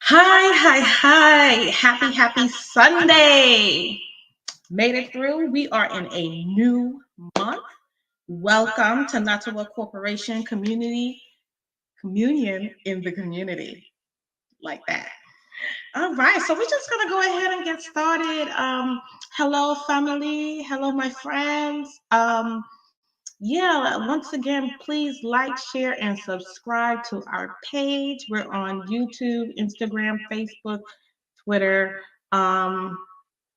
Hi. Happy Sunday. Made it through. We are in a new month. Welcome to Nottawa Corporation Community Communion in the Community. Like that. All right, so we're just gonna go ahead and get started. Hello, family. Hello, my friends. Yeah, once again, please like, share, and subscribe to our page. We're on YouTube, Instagram, Facebook, Twitter. Um,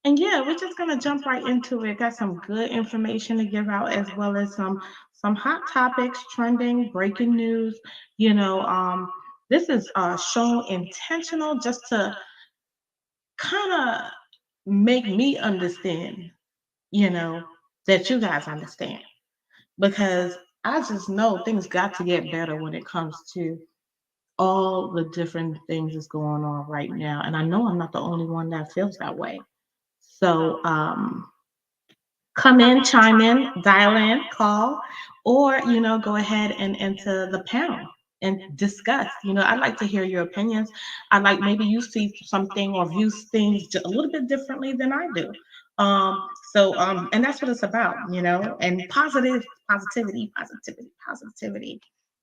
and yeah, we're just gonna jump right into it. Got some good information to give out, as well as some hot topics, trending, breaking news. You know, this is shown intentional just to kind of make me understand. You know that you guys understand because I just know things got to get better when it comes to all the different things that's going on right now. And I know I'm not the only one that feels that way. So come in, chime in, dial in, call, or go ahead and enter the panel and discuss. I'd like to hear your opinions. I like maybe you see something or view things a little bit differently than I do. Um, and that's what it's about, and positivity.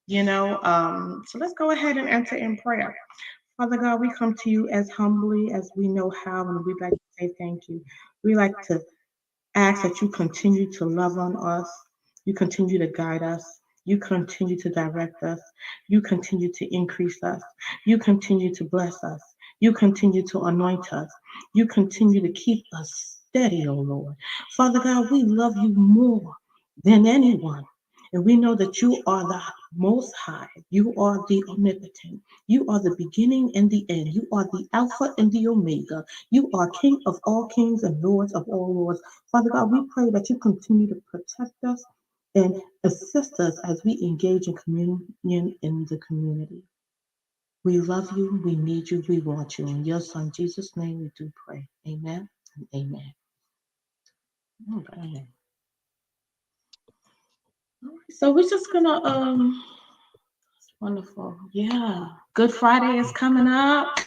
So let's go ahead and enter in prayer. Father God, we come to you as humbly as we know how, and we'd like to say thank you. We like to ask that you continue to love on us, you continue to guide us, you continue to direct us, you continue to increase us, you continue to bless us, you continue to anoint us, you continue to keep us steady, oh Lord. Father God, we love you more than anyone. And we know that you are the most high. You are the omnipotent. You are the beginning and the end. You are the Alpha and the Omega. You are King of all kings and Lords of all lords. Father God, we pray that you continue to protect us and assist us as we engage in communion in the community. We love you, we need you, we want you. In your son Jesus' name we do pray. Amen and amen. Okay. So we're just gonna wonderful. Yeah. Good Friday is coming up.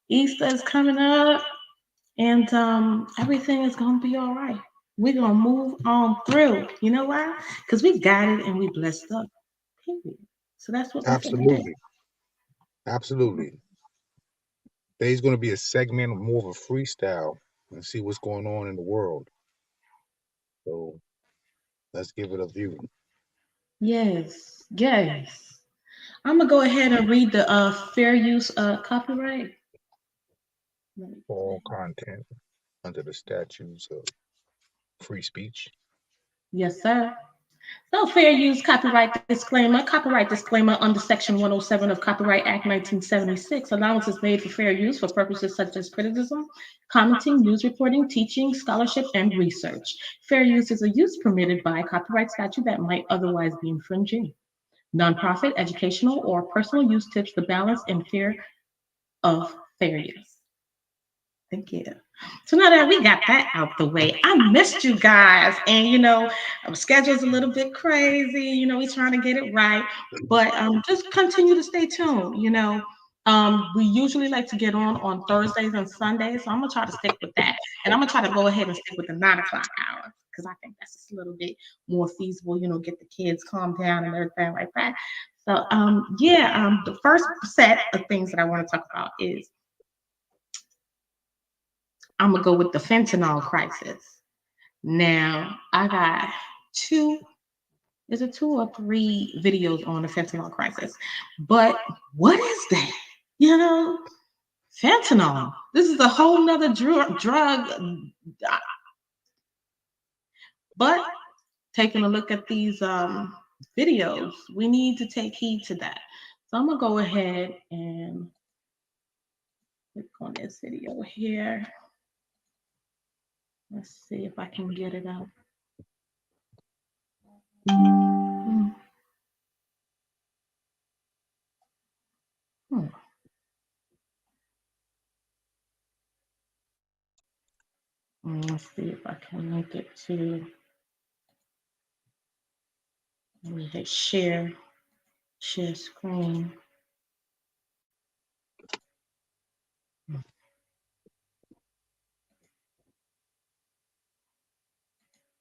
Easter is coming up. And everything is gonna be all right. We're gonna move on through. You know why? Because we got it and we blessed up. Period. So that's what we're gonna do. Absolutely. Absolutely. Today's going to be a segment of more of a freestyle and see what's going on in the world. So let's give it a view. Yes. I'm gonna go ahead and read the fair use copyright. All content under the statutes of free speech. Yes, sir. So, fair use copyright disclaimer. Copyright disclaimer under Section 107 of Copyright Act 1976. Allowance is made for fair use for purposes such as criticism, commenting, news reporting, teaching, scholarship, and research. Fair use is a use permitted by copyright statute that might otherwise be infringing. Nonprofit, educational, or personal use tips the balance and fear of fair use. Thank you. So now that we got that out the way, I missed you guys. And our schedule's a little bit crazy. We trying to get it right. But just continue to stay tuned. We usually like to get on Thursdays and Sundays. So I'm gonna try to stick with that. And I'm gonna try to go ahead and stick with the 9 o'clock hour because I think that's just a little bit more feasible, get the kids calmed down and everything like that. So the first set of things that I want to talk about is I'm gonna go with the fentanyl crisis. Now, I got two, is it 2 or 3 videos on the fentanyl crisis? But what is that? You know, fentanyl. This is a whole nother drug. But taking a look at these videos, we need to take heed to that. So I'm gonna go ahead and click on this video here. Let's see if I can get it up. Hmm. Let's see if I can make it to, let me hit share screen.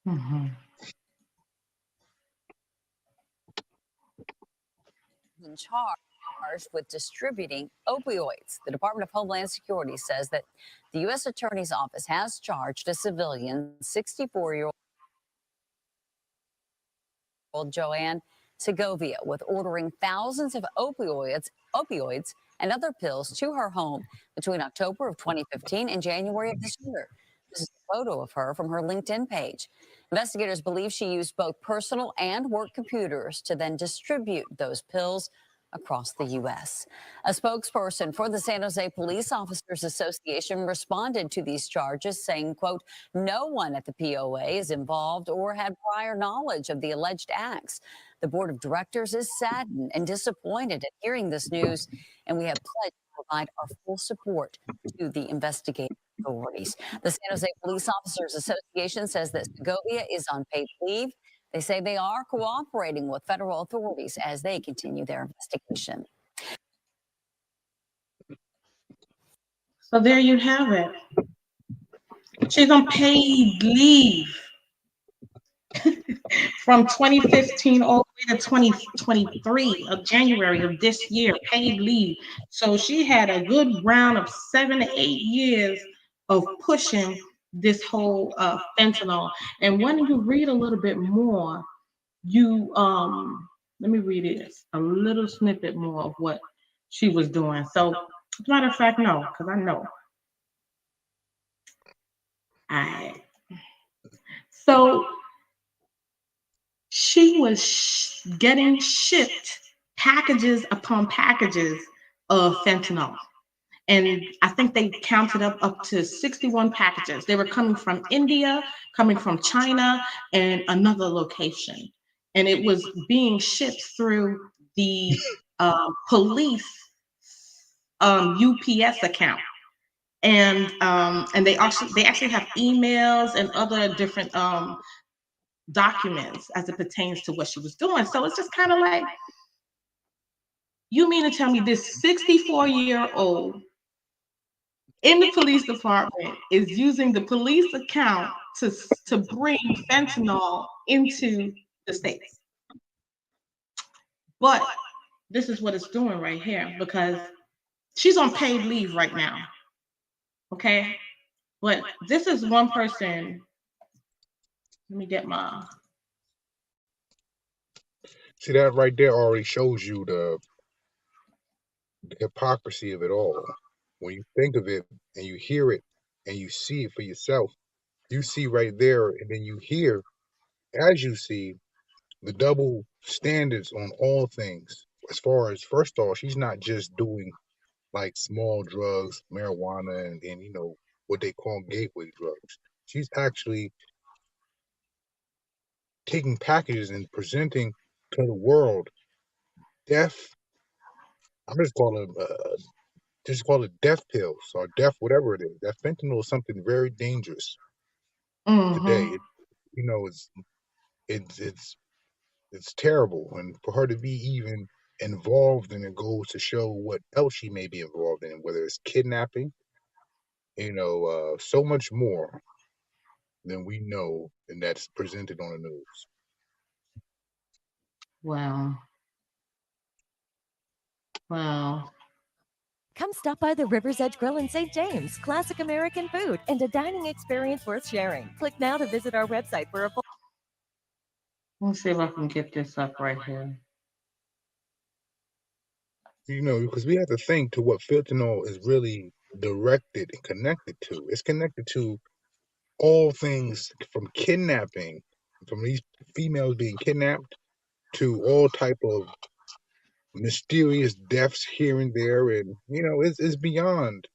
Mhm. In charged with distributing opioids. The Department of Homeland Security says that the U.S. Attorney's Office has charged a civilian, 64-year-old Joanne Segovia, with ordering thousands of opioids and other pills to her home between October of 2015 and January of this year. This is a photo of her from her LinkedIn page. Investigators believe she used both personal and work computers to then distribute those pills across the U.S. A spokesperson for the San Jose Police Officers Association responded to these charges, saying, quote, no one at the POA is involved or had prior knowledge of the alleged acts. The board of directors is saddened and disappointed at hearing this news, and we have pledged to provide our full support to the investigative authorities. The San Jose Police Officers Association says that Segovia is on paid leave. They say they are cooperating with federal authorities as they continue their investigation. So there you have it. She's on paid leave from 2015 all the way to 2023 of January of this year, paid leave. So she had a good round of 7 to 8 years of pushing this whole fentanyl. And when you read a little bit more, you let me read it a little snippet more of what she was doing. So, as a matter of fact, no, because I know. I so she was getting shipped packages upon packages of fentanyl. And I think they counted up to 61 packages. They were coming from India, coming from China, and another location. And it was being shipped through the police UPS account. And they actually have emails and other different documents as it pertains to what she was doing. So it's just kind of like, you mean to tell me this 64-year-old in the police department is using the police account to bring fentanyl into the states? But this is what it's doing right here, because she's on paid leave right now. Okay, but this is one person. Let me get my. See, that right there already shows you the hypocrisy of it all. When you think of it and you hear it and you see it for yourself, you see right there, and then you hear, as you see, the double standards on all things. As far as, first off, she's not just doing like small drugs, marijuana, and what they call gateway drugs. She's actually taking packages and presenting to the world death. I'm just call it death pills or death, whatever it is. That fentanyl is something very dangerous today. Mm-hmm. It's it's it's it's terrible, and for her to be even involved in it goes to show what else she may be involved in, whether it's kidnapping, so much more than we know, and that's presented on the news. Well, well. Come stop by the River's Edge Grill in St. James. Classic American food and a dining experience worth sharing. Click now to visit our website for a full. Let's see if I can get this up right here. Because we have to think to what fentanyl is really directed and connected to. It's connected to all things from kidnapping, from these females being kidnapped, to all type of mysterious deaths here and there, and it's beyond.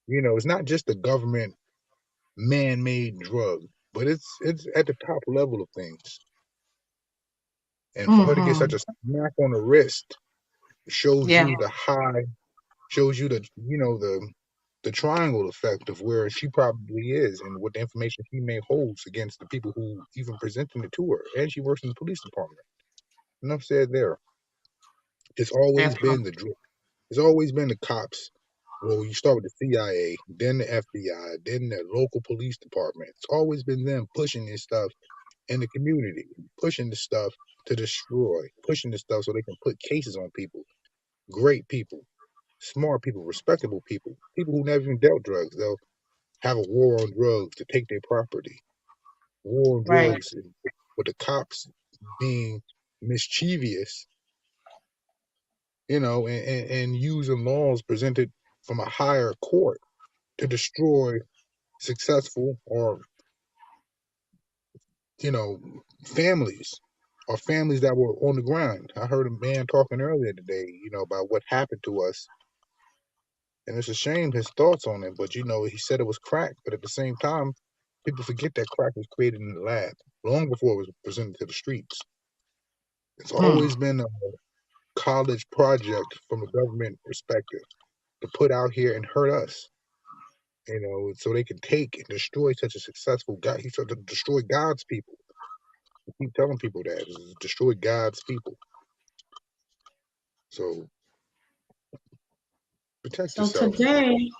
It's not just a government man-made drug, but it's at the top level of things. And for her to get Mm-hmm. such a smack on the wrist shows Yeah. you the high, shows you the triangle effect of where she probably is and what the information she may holds against the people who even presenting it to her. And she works in the police department. Enough said there. It's always That's been the drill. It's always been the cops Well, you start with the CIA, then the FBI, then the local police department. It's always been them pushing this stuff in the community, pushing the stuff to destroy, pushing the stuff so they can put cases on people. Great people, smart people, respectable people, people who never even dealt drugs. They'll have a war on drugs to take their property. War on Right. drugs with the cops being mischievous, and using laws presented from a higher court to destroy successful or you know families or families that were on the grind. I heard a man talking earlier today, about what happened to us, and it's a shame his thoughts on it. But he said it was crack, but at the same time, people forget that crack was created in the lab long before it was presented to the streets. It's Mm. always been a college project from a government perspective to put out here and hurt us. So they can take and destroy such a successful guy. He said to destroy God's people. I keep telling people that is destroy God's people. So protect So yourself. today,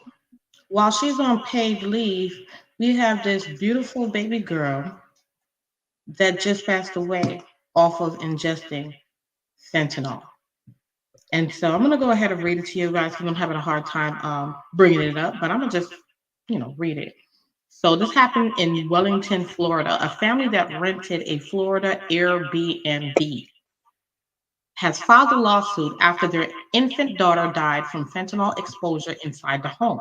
while she's on paid leave, we have this beautiful baby girl that just passed away off of ingesting fentanyl. And so I'm going to go ahead and read it to you guys because I'm having a hard time bringing it up, but I'm going to just, read it. So this happened in Wellington, Florida. A family that rented a Florida Airbnb has filed a lawsuit after their infant daughter died from fentanyl exposure inside the home.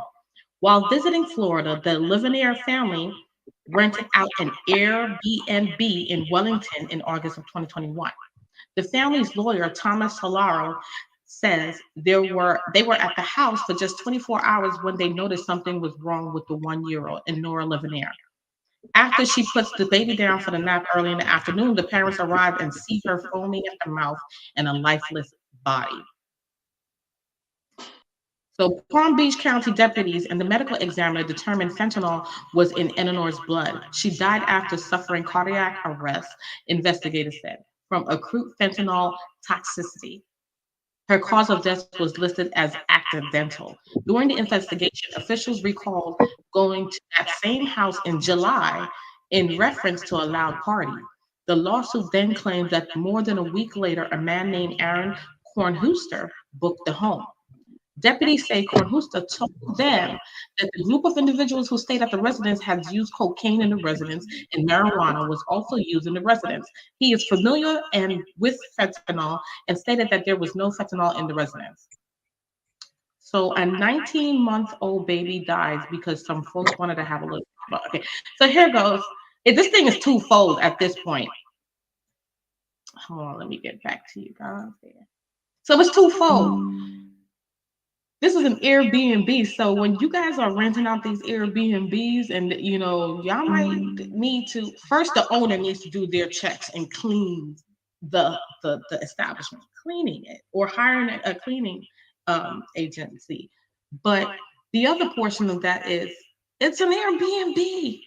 While visiting Florida, the Livinair family rented out an Airbnb in Wellington in August of 2021. The family's lawyer, Thomas Solaro, says they were at the house for just 24 hours when they noticed something was wrong with the 1-year-old and Nora Livinair. After she puts the baby down for the nap early in the afternoon, the parents arrive and see her foaming at the mouth and a lifeless body. So, Palm Beach County deputies and the medical examiner determined fentanyl was in Eleanor's blood. She died after suffering cardiac arrest, investigators said, from acute fentanyl toxicity. Her cause of death was listed as accidental. During the investigation, officials recalled going to that same house in July in reference to a loud party. The lawsuit then claims that more than a week later, a man named Aaron Kornhuster booked the home. Deputies say Kornhuster told them that the group of individuals who stayed at the residence had used cocaine in the residence and marijuana was also used in the residence. He is familiar and with fentanyl and stated that there was no fentanyl in the residence. So a 19-month-old baby dies because some folks wanted to have a little. Okay, so here goes. This thing is twofold at this point. Hold on, let me get back to you guys here. So it's twofold. This is an Airbnb. So when you guys are renting out these Airbnbs and y'all might need to first the owner needs to do their checks and clean the establishment, cleaning it or hiring a cleaning agency. But the other portion of that is it's an Airbnb.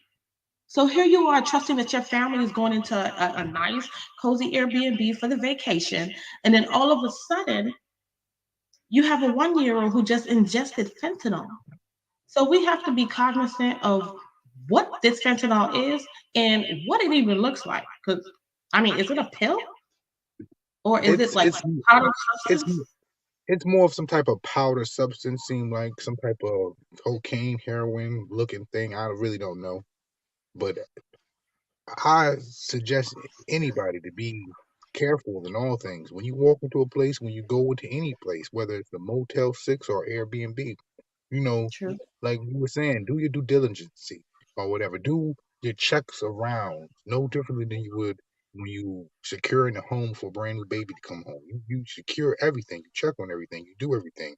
So here you are trusting that your family is going into a nice, cozy Airbnb for the vacation. And then all of a sudden, you have a 1-year-old who just ingested fentanyl. So we have to be cognizant of what this fentanyl is and what it even looks like. Because, is it a pill or is it It's like it's powdered it's substance? it's more of some type of powder substance, seem like some type of cocaine, heroin looking thing. I really don't know, but I suggest anybody to be careful in all things. When you walk into a place, when you go into any place, whether it's a Motel 6 or Airbnb, you know, True. like you were saying, do your due diligence or whatever. Do your checks around, no differently than you would when you securing a home for a brand new baby to come home. You secure everything, you check on everything, you do everything.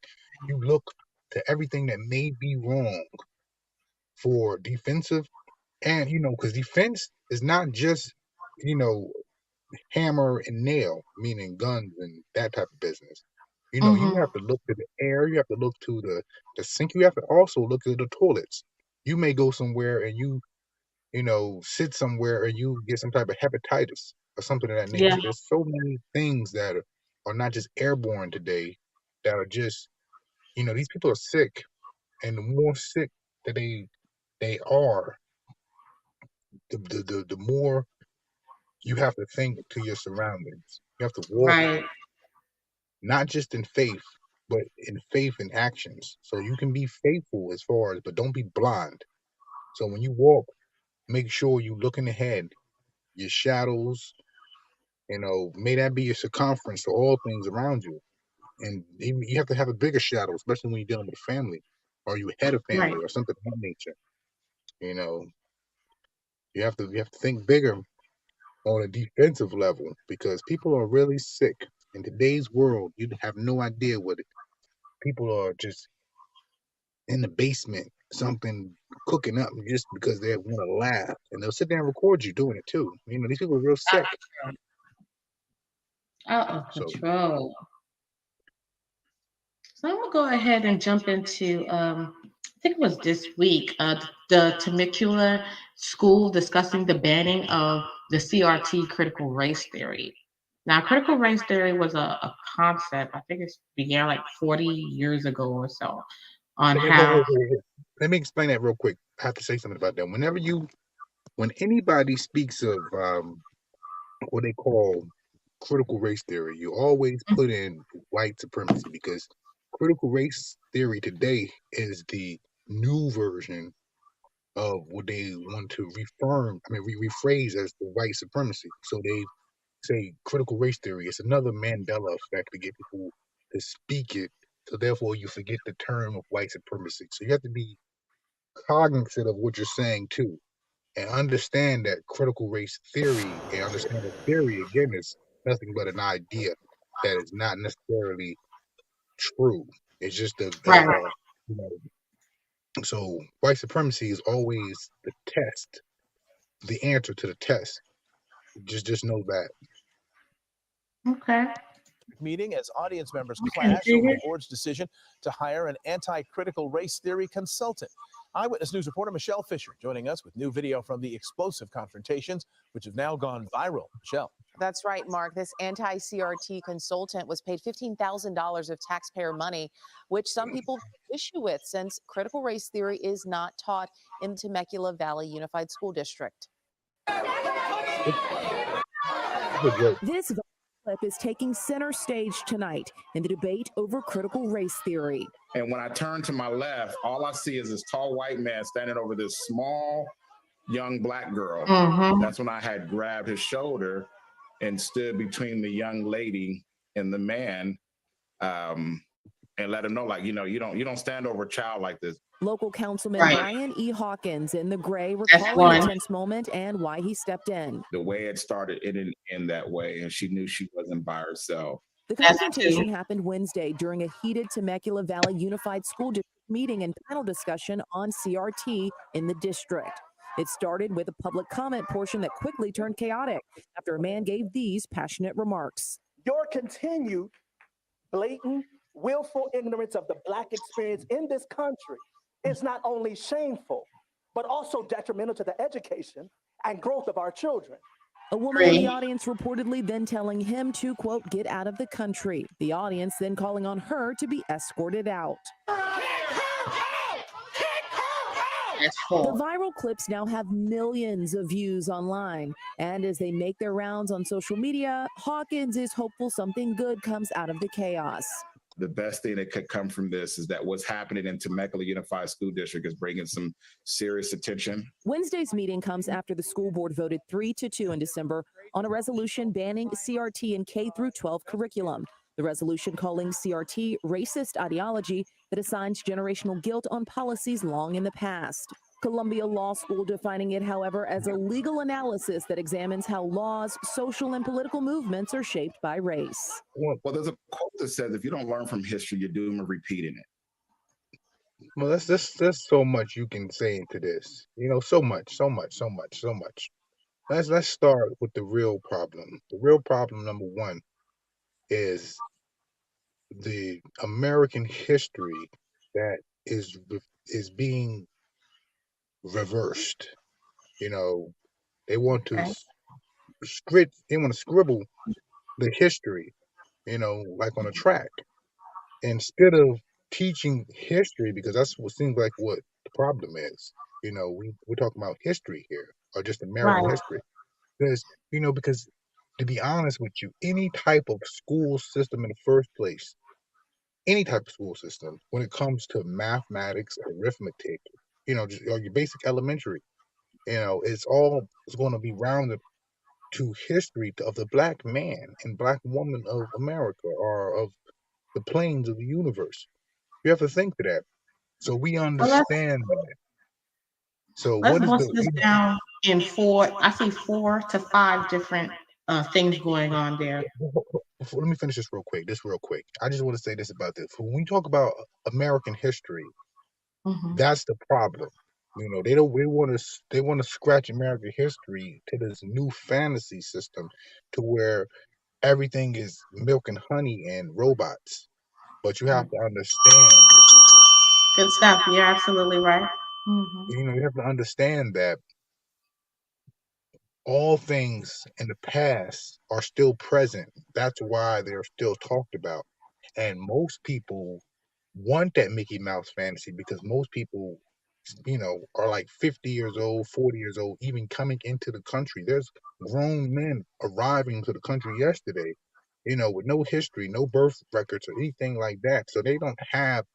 You look to everything that may be wrong for defensive and because defense is not just you know hammer and nail, meaning guns and that type of business. You Mm-hmm. have to look to the air, you have to look to the sink, you have to also look at the toilets. You may go somewhere and sit somewhere and you get some type of hepatitis or something of that Yeah. nature. There's so many things that are not just airborne today that are just these people are sick And the more sick that they are, the more you have to think to your surroundings. You have to walk Right. not just in faith, but in faith and actions. So you can be faithful as far as, but don't be blind. So when you walk, make sure you looking ahead, your shadows, may that be your circumference to all things around you. And even you have to have a bigger shadow, especially when you're dealing with family, or you head of Right. family, or something of that nature. You know, you have to think bigger on a defensive level because people are really sick in today's world. You have no idea what people are just in the basement, something cooking up just because they want to laugh, and they'll sit there and record you doing it too. These people are real sick. Out of So control. So I'm gonna go ahead and jump into I think it was this week, the Temecula school discussing the banning of the CRT critical race theory. Now, critical race theory was a concept, I think it began like 40 years ago or so, on let me hold, how, hold, hold, hold. Let me explain that real quick. I have to say something about that. When anybody speaks of what they call critical race theory, you always put in white supremacy because critical race theory today is the new version of what they want to rephrase as the white supremacy. So they say critical race theory. It's another Mandela effect to get people to speak it. So therefore, you forget the term of white supremacy. So you have to be cognizant of what you're saying too, and understand that critical race theory and understand that theory again is nothing but an idea that is not necessarily true. It's just right. you know, so white supremacy is always the test, the answer to the test. Just know that. Okay. Meeting as audience members Okay, clash over the board's decision to hire an anti-critical race theory consultant. Eyewitness News reporter Michelle Fisher joining us with new video from the explosive confrontations, which have now gone viral. Michelle. That's right, Mark. This anti-CRT consultant was paid $15,000 of taxpayer money, which some people take issue with since critical race theory is not taught in Temecula Valley Unified School District. This clip is taking center stage tonight in the debate over critical race theory. And when I turn to my left, all I see is this tall white man standing over this small young black girl. That's when I had grabbed his shoulder and stood between the young lady and the man, and let him know, like, you don't stand over a child like this. Local Councilman Right. Brian E. Hawkins in the gray That's recalling the one. tense moment and why he stepped in. The way it started, it didn't end that way, and she knew she wasn't by herself. The That's confrontation two. happened Wednesday during a heated Temecula Valley Unified School District meeting and panel discussion on CRT in the district. It started with a public comment portion that quickly turned chaotic after a man gave these passionate remarks. Your continued blatant, willful ignorance of the Black experience in this country is not only shameful, but also detrimental to the education and growth of our children. A woman in the audience reportedly then telling him to, quote, get out of the country. The audience then calling on her to be escorted out. That's The four. viral clips now have millions of views online. And as they make their rounds on social media, Hawkins is hopeful something good comes out of the chaos. The best thing that could come from this is that what's happening in Temecula Unified School District is bringing some serious attention. Wednesday's meeting comes after the school board voted 3-2 in December on a resolution banning CRT in K-12 curriculum. The resolution calling CRT racist ideology that assigns generational guilt on policies long in the past. Columbia Law School defining it, however, as a legal analysis that examines how laws, social and political movements are shaped by race. Well, there's a quote that says, if you don't learn from history, you're doomed to repeating it. Well, there's so much you can say into this. So much. Let's start with the real problem. The real problem, number one, is the American history that is being reversed. They want to scribble the history, like on a track, instead of teaching history, because that's what seems like what the problem is. We're talking about history here, or just American Right. history. Because to be honest with you, any type of school system in the first place, any type of school system, when it comes to mathematics, arithmetic, just or your basic elementary, it's going to be rounded to history of the black man and black woman of America, or of the planes of the universe. You have to think to that. So we Well, understand that. So let's what is bust this down in four. I see 4 to 5 different things going on there. let me finish this real quick. I just want to say this about this. When we talk about American history, Hmm. that's the problem. They want to scratch American history to this new fantasy system, to where everything is milk and honey and robots. But you have to understand, Good stuff. You're absolutely right. Hmm. you have to understand that all things in the past are still present. That's why they're still talked about. And most people want that Mickey Mouse fantasy, because most people, are like 50 years old, 40 years old, even coming into the country. There's grown men arriving to the country yesterday, with no history, no birth records or anything like that. So they don't have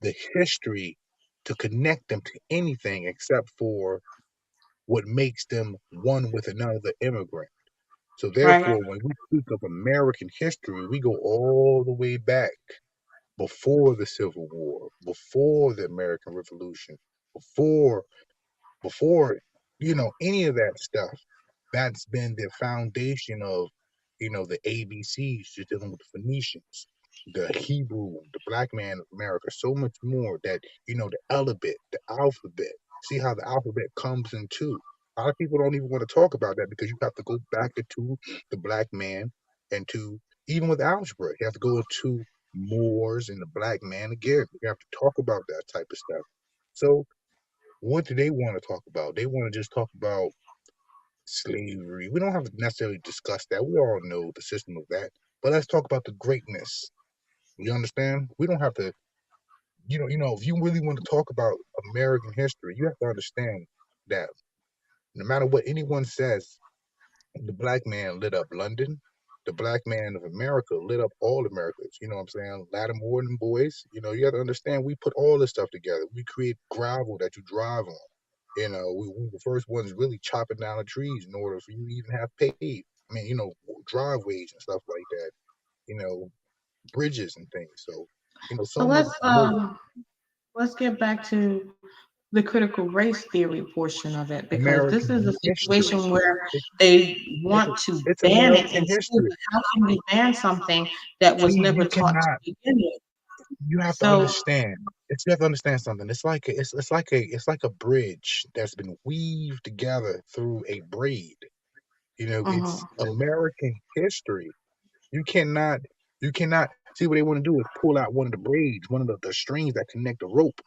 the history to connect them to anything except for what makes them one with another immigrant. So Right. therefore, when we speak of American history, we go all the way back before the Civil War, before the American Revolution, before before any of that stuff. That's been the foundation of the ABCs, just dealing with the Phoenicians, the Hebrew, the black man of America, so much more. That the alphabet. See how the alphabet comes into. A lot of people don't even want to talk about that, because you have to go back into the black man, and to even with algebra, you have to go into Moors and the black man again. You have to talk about that type of stuff. So what do they want to talk about? They want to just talk about slavery. We don't have to necessarily discuss that. We all know the system of that. But let's talk about the greatness. You understand? We don't have to, if you really want to talk about American history, you have to understand that no matter what anyone says, the black man lit up London. The black man of America lit up all Americas. You know what I'm saying? Lattimore and them boys. You have to understand, we put all this stuff together. We create gravel that you drive on. We were the first ones really chopping down the trees in order for you to even have paved. I mean, driveways and stuff like that. You know, bridges and things. So, So so much more. let's get back to the critical race theory portion of it, because this is a American history. situation where It, they it's want to it's ban it American in school. history. But how can we ban something that was See, never you taught to cannot. begin with? You have to So, understand. You have to understand something. It's like a bridge that's been weaved together through a braid. mhm, It's American history. You cannot. You cannot see what they want to do is pull out one of the braids, one of the strings that connect the rope.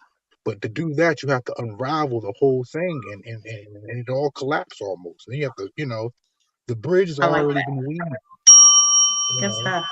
But to do that, you have to unravel the whole thing, and it all collapse almost. And you have to, the bridge has I like already that. been weaved. Good You stuff.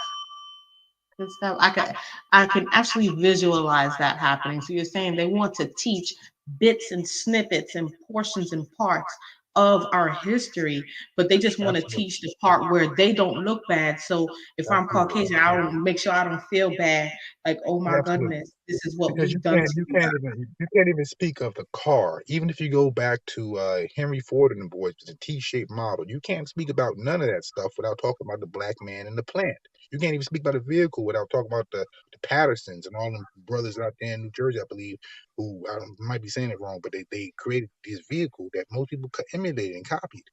Good stuff. I can actually visualize that happening. So you're saying they want to teach bits and snippets and portions and parts of our history, but they just want to Absolutely, teach the part where they don't look bad. So if I'm absolutely, Caucasian, I don't make sure I don't feel bad. Like, oh my absolutely. goodness, this is what Because we've done to you guys. you can't even speak of the car. Even if you go back to Henry Ford and the boys, the T-shaped model, you can't speak about none of that stuff without talking about the black man in the plant. You can't even speak about a vehicle without talking about the Pattersons and all them brothers out there in New Jersey, I believe, who might be saying it wrong, but they created this vehicle that most people emulated and copied.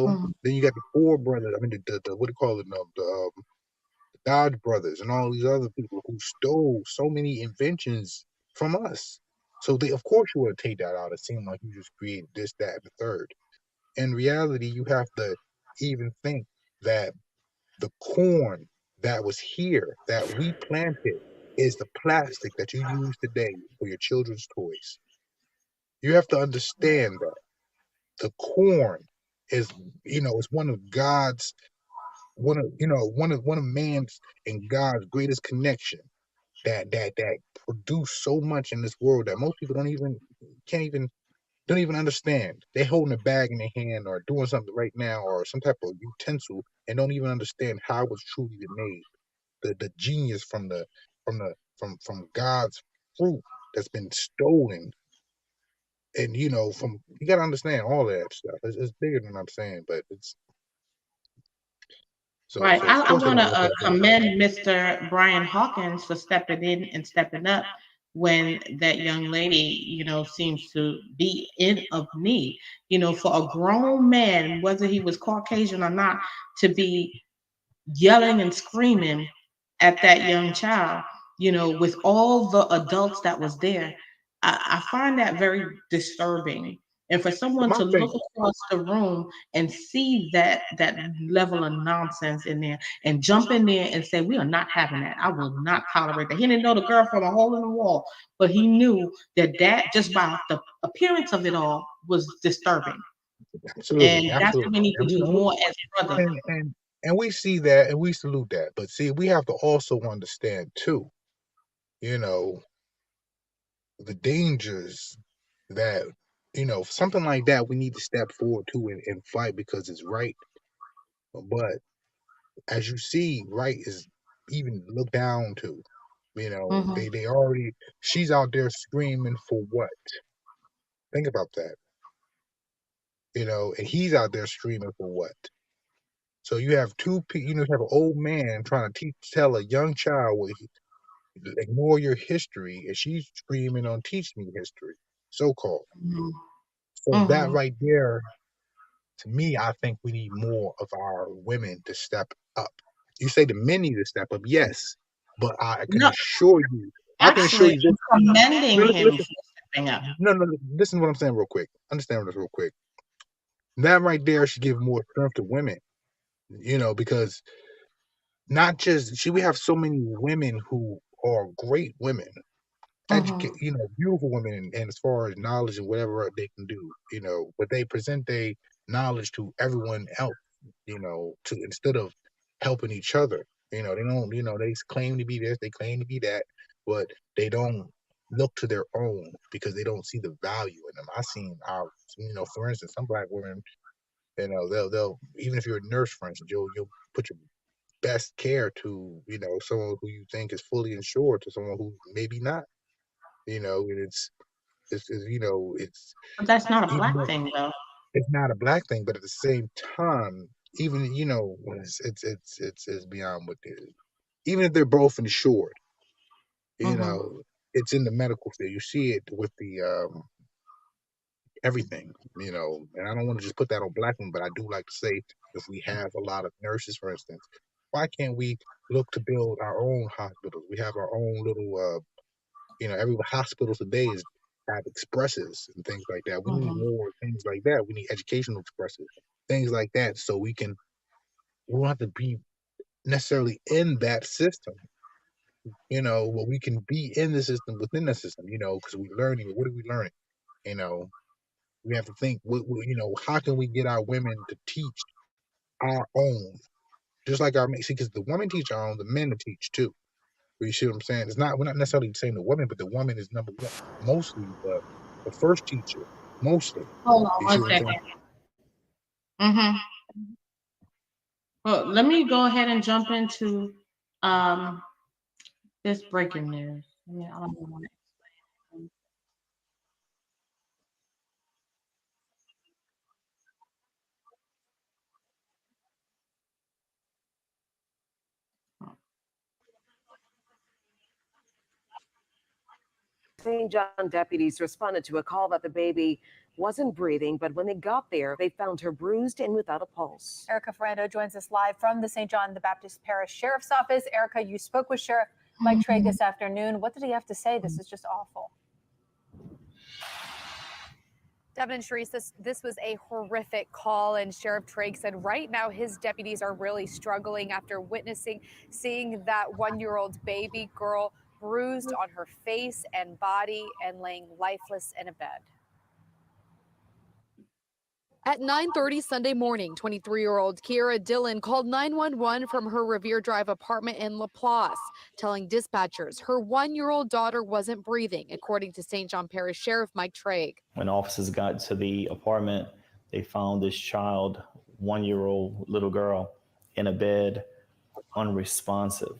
Mhm. Then you got the Ford brothers. I mean, the what do you call it? Dodge brothers and all these other people who stole so many inventions from us. So they, of course, you want to take that out. It seemed like you just created this, that, and the third. In reality, you have to even think that the corn that was here, that we planted, is the plastic that you use today for your children's toys. You have to understand that the corn is, is one of God's, one of man's and God's greatest connection. that produce so much in this world that most people don't even understand. They holding a bag in their hand or doing something right now or some type of utensil and don't even understand how it was truly made. The genius from God's fruit that's been stolen. And you got to understand all of that stuff. It's bigger than I'm saying, but it's Right. so of I course they're want gonna look to at it. commend Mr. Brian Hawkins for stepping in and stepping up when that young lady, seems to be in of need. For a grown man, whether he was Caucasian or not, to be yelling and screaming at that young child, with all the adults that was there. I find that very disturbing. And for But someone my to thing, look across the room and see that level of nonsense in there and jump in there and say, we are not having that. I will not tolerate that. He didn't know the girl from a hole in the wall, but he knew that just by the appearance of it all was disturbing. absolutely, And that's what we absolutely, need to do more as brothers. and we see that and we salute that. But see, we have to also understand too, you know, the dangers that something like that we need to step forward to and fight because it's right. But as you see, right is even looked down to. Hmm. They already she's out there screaming for what? Think about that. And he's out there screaming for what? So you have you have an old man trying to tell a young child, well, ignore your history, and she's screaming on teach me history, so called. Hmm. So that Hmm. right there, to me, I think we need more of our women to step up. You say the men need to step up, yes, but No, I can assure actually, you I'm this. commending No, him for stepping up. no, listen to what I'm saying real quick. Understand this real quick. That right there should give more strength to women, because not just we have so many women who are great women, Hmm. beautiful women, and as far as knowledge and whatever they can do, but they present their knowledge to everyone else, to instead of helping each other. They don't, they claim to be this, they claim to be that, but they don't look to their own because they don't see the value in them. I seen for instance, some black women, they'll even if you're a nurse, for instance, you'll put your best care to someone who you think is fully insured to someone who maybe not. And it's But that's not a even black though thing, though. it's not a black thing, but at the same time, even when it's beyond what it is. Even if they're both insured, you Hmm. know, it's in the medical field. You see it with the everything, and I don't want to just put that on black women, but I do like to say if we have a lot of nurses, for instance, why can't we look to build our own hospitals? We have our own little every hospital today have expresses and things like that. We need Hmm. more things like that. We need educational expresses, things like that, so we don't have to be necessarily in that system, but we can be in the system within the system, because we're learning. What are we learning? You know, we have to think, how can we get our women to teach our own, just like our men? See, because the women teach our own, the men to teach too. You see what I'm saying? We're not necessarily saying the woman, but the woman is number one, mostly the first teacher, mostly. Hold on You see one what I'm saying? second. Hmm. Well, let me go ahead and jump into um, this breaking news. I don't want to. St. John deputies responded to a call that the baby wasn't breathing, but when they got there, they found her bruised and without a pulse. Erica Ferrando joins us live from the St. John the Baptist Parish Sheriff's Office. Erica, you spoke with Sheriff Mike Trigg this afternoon. What did he have to say? This is just awful. Devin and Sharice, this was a horrific call, and Sheriff Trigg said right now his deputies are really struggling after seeing that 1-year-old baby girl bruised on her face and body and laying lifeless in a bed. At 9:30 Sunday morning, 23-year-old Kiera Dillon called 911 from her Revere Drive apartment in Laplace, telling dispatchers her 1-year-old daughter wasn't breathing, according to St. John Parish Sheriff Mike Trigg. When officers got to the apartment, they found this child, 1-year-old little girl, in a bed, unresponsive,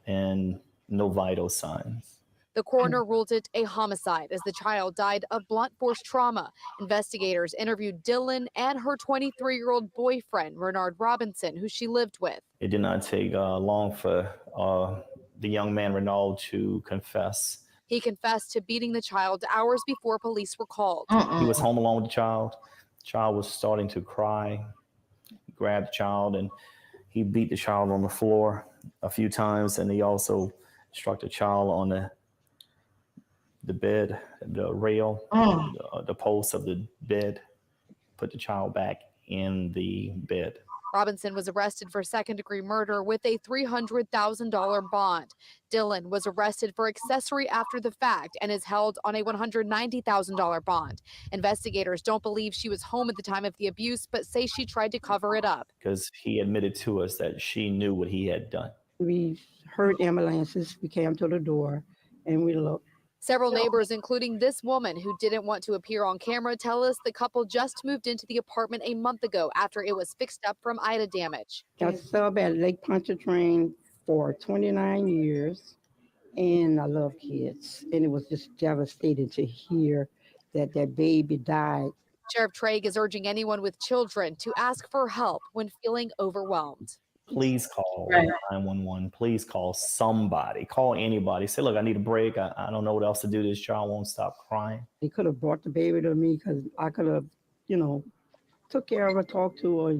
and no vital signs. The coroner ruled it a homicide as the child died of blunt force trauma. Investigators interviewed Dillon and her 23-year-old boyfriend, Renard Robinson, who she lived with. It did not take long for the young man, Renard, to confess. He confessed to beating the child hours before police were called. He was home alone with the child. The child was starting to cry. He grabbed the child and he beat the child on the floor a few times, and he also struck the child on the bed, the rail, the post of the bed, put the child back in the bed. Robinson was arrested for second-degree murder with a $300,000 bond. Dillon was arrested for accessory after the fact and is held on a $190,000 bond. Investigators don't believe she was home at the time of the abuse, but say she tried to cover it up. Because he admitted to us that she knew what he had done. We heard ambulances. We came to the door and we looked. Several neighbors, including this woman who didn't want to appear on camera, tell us the couple just moved into the apartment a month ago after it was fixed up from Ida damage. I subbed at Lake Pontchartrain for 29 years, and I love kids. And it was just devastating to hear that that baby died. Sheriff Trigg is urging anyone with children to ask for help when feeling overwhelmed. Please call 911. Please call somebody. Call anybody. Say, look, I need a break. I don't know what else to do. This child won't stop crying. They could have brought the baby to me because I could have, took care of her, talked to her.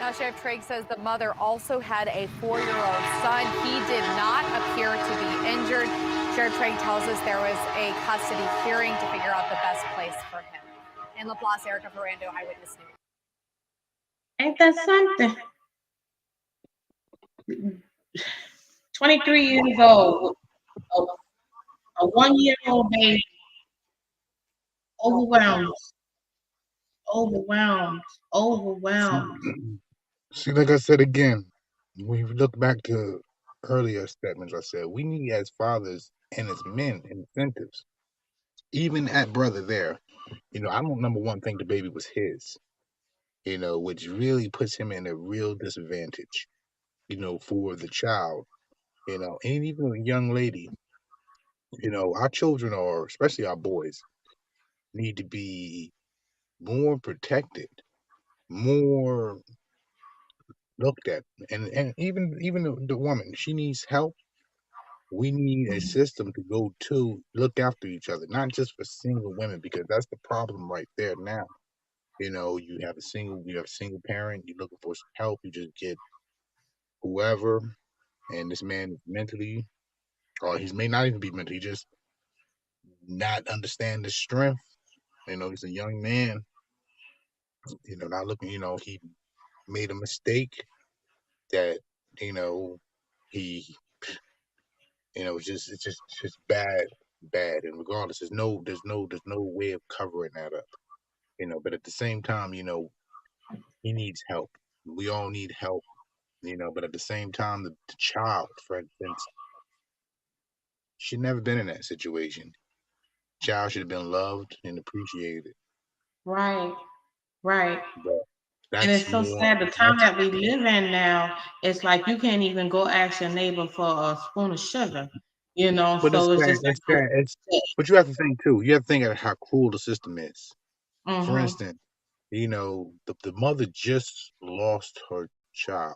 Now, Sheriff Trigg says the mother also had a 4-year-old son. He did not appear to be injured. Sheriff Trigg tells us there was a custody hearing to figure out the best place for him. In Laplace, Erica Ferrando, Eyewitness News. Ain't that something? 23 years old, a 1-year-old baby, overwhelmed. See, like I said again, we look back to earlier statements I said, we need as fathers and as men incentives. Even at brother there, I don't number one think the baby was his, which really puts him in a real disadvantage, for the child, and even a young lady, our children are, especially our boys, need to be more protected, more looked at, and even the woman, she needs help. We need a system to go to look after each other, not just for single women, because that's the problem right there now. You have a single parent, you're looking for some help, you just get whoever, and this man is mentally, or he may not even be mentally, just not understand the strength. He's a young man, not looking, he made a mistake that, he, it's just bad. And regardless, there's no way of covering that up. But at the same time, he needs help. We all need help, but at the same time, the child, for instance, should never been in that situation. Child should have been loved and appreciated. Right. But And it's so sad. The time that we live in now, it's like you can't even go ask your neighbor for a spoon of sugar, But so it's just but you have to think too. You have to think of how cruel the system is. For Mhm. instance, the mother just lost her child.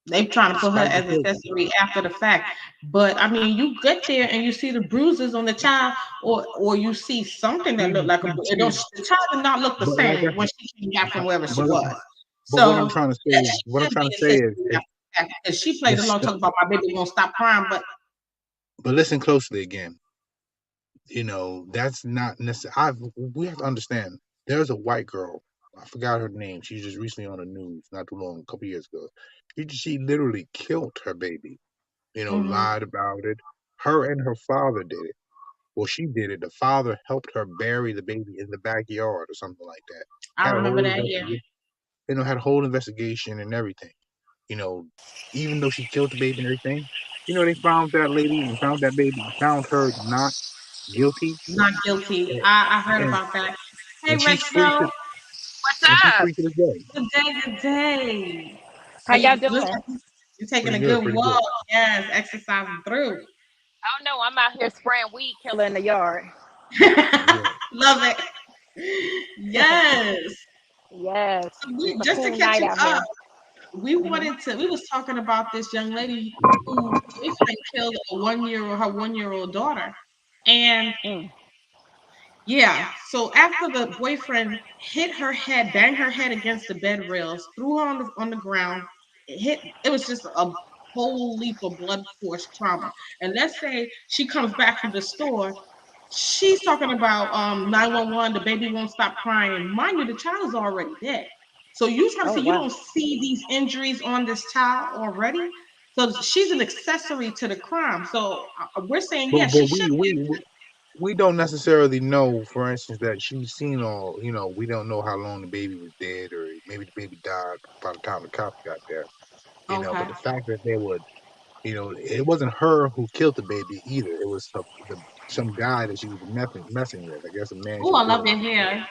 They trying to put her as accessory after the fact. But I mean, you get there and you see the bruises on the child, or you see something that look like a bruise. The child did not look the same when she came back from wherever she was. But what I'm trying to say is, because she played along talking about my baby won't stop crying, but listen closely again. That's not necessarily. We have to understand. There's a white girl. I forgot her name. She was just recently on the news not too long, a couple years ago. She literally killed her baby. Lied about it. Her and her father did it. Well, she did it. The father helped her bury the baby in the backyard or something like that. I Had a remember whole that. Yeah. investigation. Had a whole investigation and everything. Even though she killed the baby and everything, they found that lady and found that baby, found her not guilty, Not guilty. and I heard and, about that. Hey, and she's free Rachel. to What's and she's up? free to this day. Good day. Good day. How y'all Look doing? like you're taking Pretty a good, good pretty walk. good. Yes, exercising through. Oh no, I'm out here spraying weed killer in the yard. Yeah. Love it. Yes. Yes, So it's a just to cool catch night you out up, here. we Hmm. was talking about this young lady whose boyfriend killed her 1-year-old daughter. And Mm. yeah, so after the boyfriend hit her head, banged her head against the bed rails, threw her on the ground, it was just a whole leap of blood force trauma. And let's say she comes back from the store, she's talking about 911, the baby won't stop crying. Mind you, the child is already dead. So you trying to Oh say you wow. don't see these injuries on this child already? So she's an accessory to the crime. So we're saying, But yeah, but she should be. we don't necessarily know, for instance, that she's seen all. We don't know how long the baby was dead, or maybe the baby died by the time the cops got there. Okay. But the fact that they would, it wasn't her who killed the baby either. It was some guy that she was messing with. I guess a man she Oh, was I love dealing your with. hair.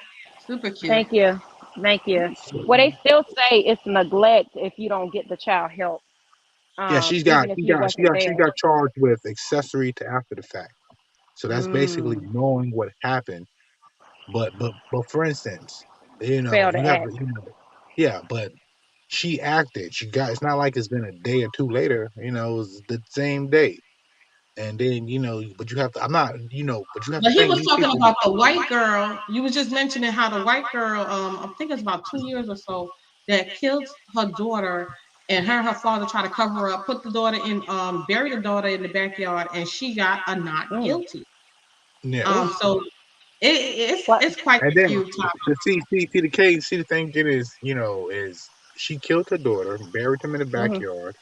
Super cute. Thank you. Thank you. So, Well, they still say it's neglect if you don't get the child help, yeah, even if you wasn't she there. got charged with accessory to after the fact. So that's basically Mm. knowing what happened. But for instance, Fail to you have act. to, yeah, but she acted. She got. It's not like it's been a day or two later. It was the same day. And then but you have to. I'm not. But you have to But he think was these talking people. about the white girl. You was just mentioning how the white girl, I think it's about 2 years or so, that killed her daughter, and her father tried to cover her up, put the daughter in, bury the daughter in the backyard, and she got a not Mm. guilty. Yeah. So What? it's quite And a then few topics. to see the case. See the thing is is she killed her daughter, buried him in the Hmm. backyard,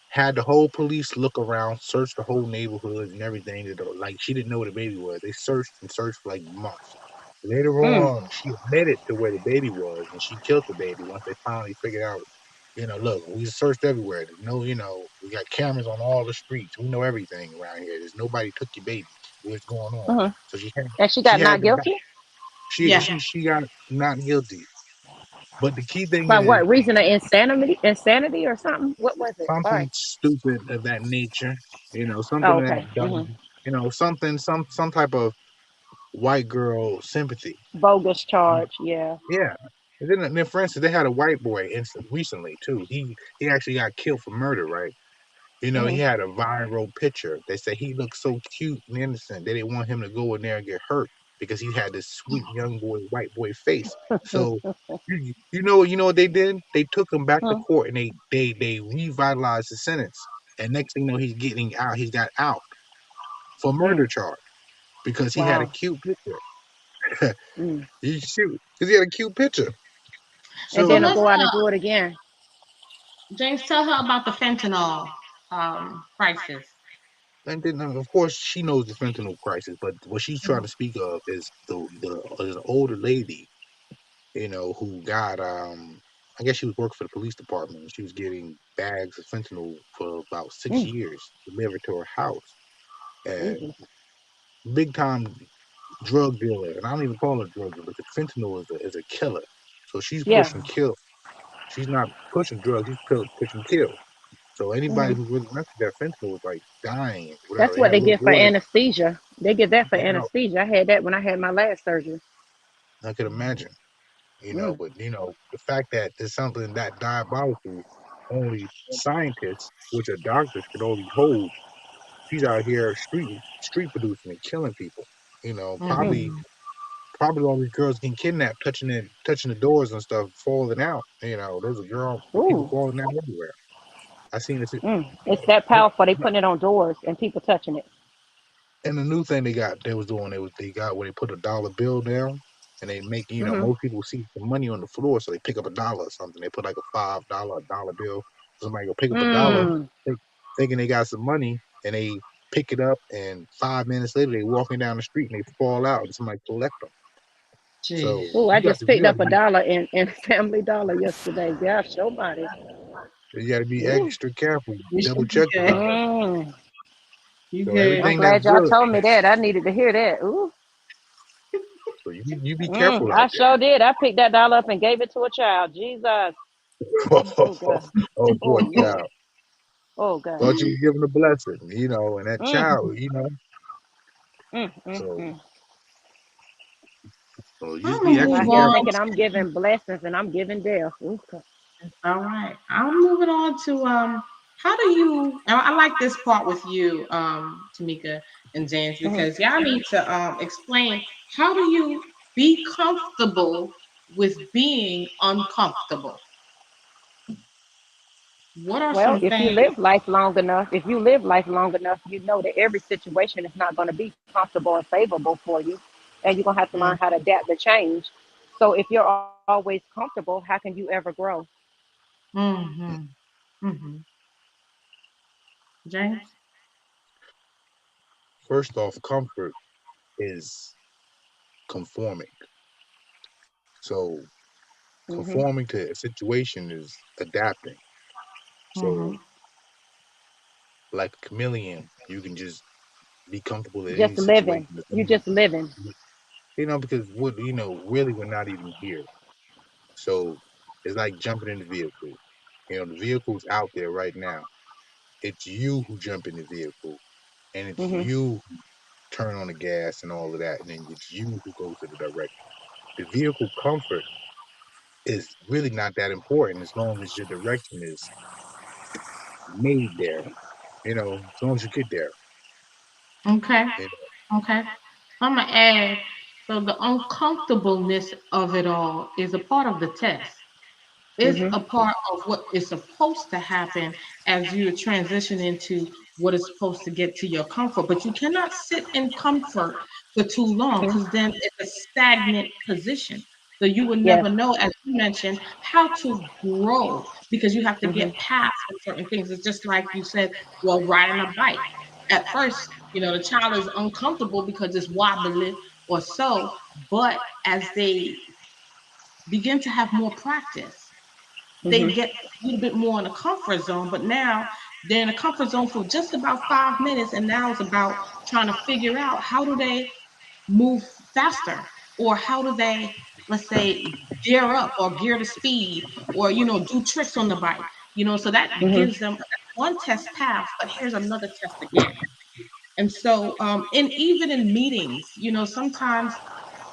had the whole police look around, search the whole neighborhood and everything. Like she didn't know where the baby was. They searched and searched for like months. Later Mm. on, she admitted to where the baby was, and she killed the baby once they finally figured out. Look, we searched everywhere. There's no, we got cameras on all the streets. We know everything around here. There's nobody took your baby. What's going on? Hmm. So And she she got had not the back. guilty. Yeah. She got not guilty. But the key thing By is what reason? Of insanity? Insanity or something? What was it? something Why? stupid of that nature. Something Oh, of that okay. Hmm. dumb. Something some type of white girl sympathy. Bogus charge. Yeah. Yeah. And then, for instance, they had a white boy recently too. He actually got killed for murder, right? He Hmm. had a viral picture. They say he looked so cute and innocent. They didn't want him to go in there and get hurt because he had this sweet young boy, white boy face. So you know what they did? They took him back to Hmm. court and they revitalized the sentence. And next thing you know, he's getting out. He's got out for murder Mm. charge because he had a Wow. cute picture. Mm. He shoot because he had a cute picture. And So then So I'll let's go out and do it again. James, tell her about the fentanyl crisis. and then of course she knows the fentanyl crisis, but what she's trying to speak of is is an older lady, who got I guess she was working for the police department and she was getting bags of fentanyl for about six Mm. years delivered to her house. And Jesus. big time drug dealer, and I don't even call her a drug dealer because fentanyl is a killer. So she's Yeah. pushing kill. She's not pushing drugs, she's pushing kill. So anybody Hmm. who really messed with that fentanyl was like dying and whatever. That's They what had they little get for boys. anesthesia. They get that for Yeah, anesthesia. I had that when I had my last surgery. I could imagine. Mm. But the fact that there's something that diabolical, only scientists, which are doctors, could only hold. She's out here street producing and killing people. Mm. Probably all these girls getting kidnapped, touching the doors and stuff, falling out. There's a girl, people Ooh. falling out everywhere. I seen this. Mm. It's that powerful. They putting it on doors and people touching it. And the new thing they was doing, they got where they put a dollar bill down and they make, Hmm. most people see some money on the floor, so they pick up a dollar or something. They put like a $5 dollar bill. Somebody go pick up a dollar, Mm. think, thinking they got some money, and they pick it up, and 5 minutes later they walking down the street and they fall out and somebody collect them. So Oh, I you got just to picked up $1 in Family Dollar yesterday. Yeah, show body. you got to be Ooh. extra careful. You Double should be check the good. dollar. Mm. You So good. I'm everything that's glad y'all good. told me that. I needed to hear that. Ooh. So you be careful I out sure did. I picked that dollar up and gave it to a child. Jesus. there. Oh God. Oh, Oh poor Lord. child. Oh God. Thought you was giving a blessing, and that Mm, child, mm, mm, so mm. just I'm be gonna I'm extra out move here on. careful. thinking I'm giving blessings and I'm giving death. Ooh, God. All right. I'm moving on to how do you I like this part with you, Tamika and James, Mhm. because y'all need to explain how do you be comfortable with being uncomfortable? What are Well, some if you things? live life long enough, you know that every situation is not going to be comfortable and favorable for you. And you're going to have to learn how to adapt to change. So if you're always comfortable, how can you ever grow? Mm-hmm. Mm-hmm. James? First off, comfort is conforming. So Hmm. conforming to a situation is adapting. Mm-hmm. So like a chameleon, you can just be comfortable in any Just living. situation as You long just living. because really we're not even here. So it's like jumping in the vehicle. The vehicle's out there right now. It's you who jump in the vehicle, and it's Hmm. you who turn on the gas and all of that, and then it's you who goes to the direction. The vehicle comfort is really not that important as long as your direction is made there. As long as you get there. Okay. And Okay. I'm gonna add, so the uncomfortableness of it all is a part of the test. It's Hmm. a part of what is supposed to happen as you transition into what is supposed to get to your comfort. But you cannot sit in comfort for too long because then it's a stagnant position. So you would Yes. never know, as you mentioned, how to grow because you have to Hmm. get past certain things. It's just like you said, well, riding a bike. At first, the child is uncomfortable because it's wobbly or so, but as they begin to have more practice, they Hmm. get a little bit more in a comfort zone, but now they're in a comfort zone for just about 5 minutes, and now it's about trying to figure out how do they move faster, or how do they, let's say, gear up or gear to speed, or do tricks on the bike. So that Hmm. gives them one test pass, but here's another test again. And so, and even in meetings, sometimes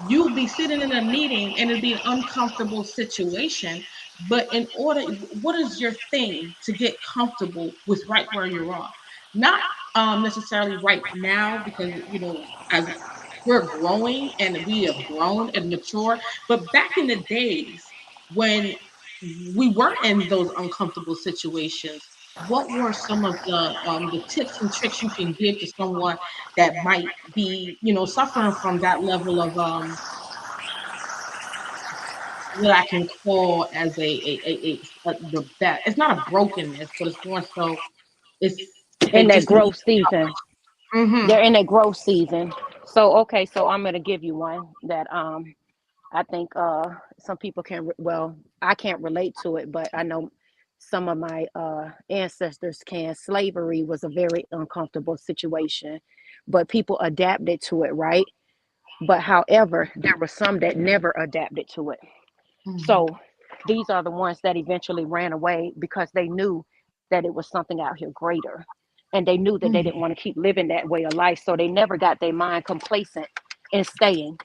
you'll be sitting in a meeting and it'll be an uncomfortable situation. But in order, what is your thing to get comfortable with right where you are? Not necessarily right now, because, as we're growing and we have grown and matured, but back in the days when we were in those uncomfortable situations, what were some of the tips and tricks you can give to someone that might be, suffering from that level of what I can call as the best. It's not a brokenness, but it's more so they In that just need growth season. help. Mm-hmm. They're in that growth season. So okay, so I'm gonna give you one that I think some people can well, I can't relate to it, but I know some of my ancestors can. Slavery was a very uncomfortable situation, but people adapted to it, right? But however, there were some that never adapted to it. Mm-hmm. So these are the ones that eventually ran away because they knew that it was something out here greater. And they knew that they didn't want to keep living that way of life. So they never got their mind complacent in staying,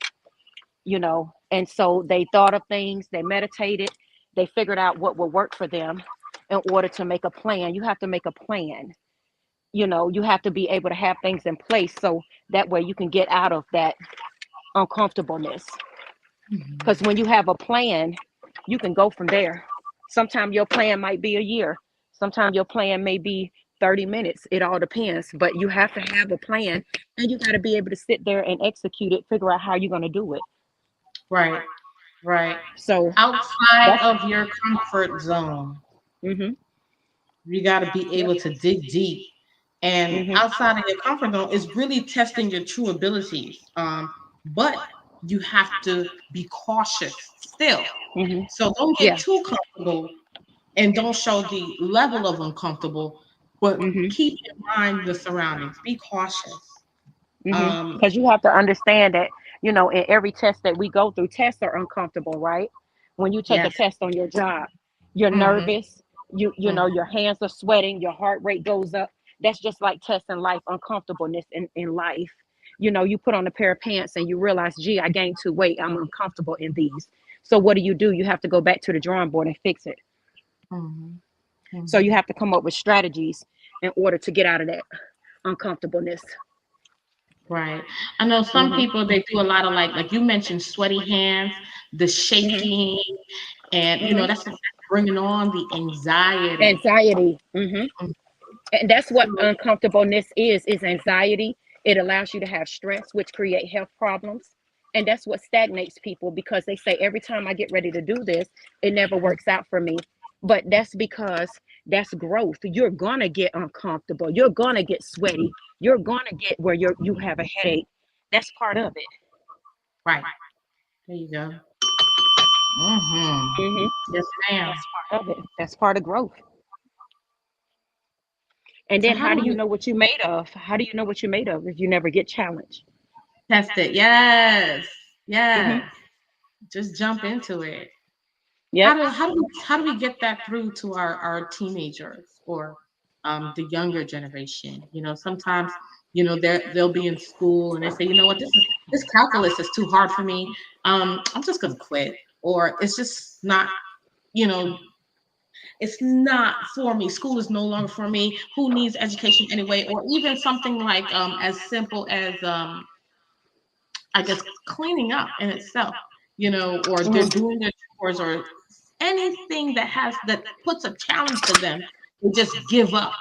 And so they thought of things, they meditated, they figured out what would work for them in order to make a plan. You have to make a plan. You have to be able to have things in place so that way you can get out of that uncomfortableness. Because when you have a plan, you can go from there. Sometimes your plan might be a year. Sometimes your plan may be 30 minutes. It all depends. But you have to have a plan and you got to be able to sit there and execute it, figure out how you're going to do it. Right, right. So Outside that's, of your comfort zone, hmm you got to be able to dig deep And outside of your comfort zone is really testing your true abilities. But you have to be cautious still. So don't get too comfortable and don't show the level of uncomfortable, but keep in mind the surroundings. Be cautious. Because you have to understand that, you know, in every test that we go through, tests are uncomfortable, right? When you take a Yes. test on your job, you're nervous, you know, your hands are sweating, your heart rate goes up. That's just like testing life, uncomfortableness in life. You know, you put on a pair of pants and you realize, gee, I gained 2 weight, I'm uncomfortable in these. So what do? You have to go back to the drawing board and fix it. So you have to come up with strategies in order to get out of that uncomfortableness. Right. I know some people, they do a lot of like you mentioned, sweaty hands, the shaking, and that's bringing on the anxiety. Anxiety. And that's what uncomfortableness is anxiety. It allows you to have stress, which create health problems. And that's what stagnates people, because they say every time I get ready to do this, it never works out for me. But that's because that's growth. You're gonna get uncomfortable. You're gonna get sweaty. You're gonna get where you have a headache. That's part of it. Right. There you go. Yes, ma'am. That's part of it. That's part of growth. And So then how how do do you we know what you're made of? How do you know what you're made of if you never get challenged? test it? Yes. Yes. Just jump into it. Yep. How do we get that through to our teenagers or the younger generation? Sometimes they'll be in school and they say, what, this calculus is too hard for me. I'm just gonna quit, or it's just not, you know, it's not for me. School is no longer for me. Who needs education anyway? Or even something like as simple as I guess cleaning up in itself, or they're doing their chores or anything that puts a challenge to them, they just give up.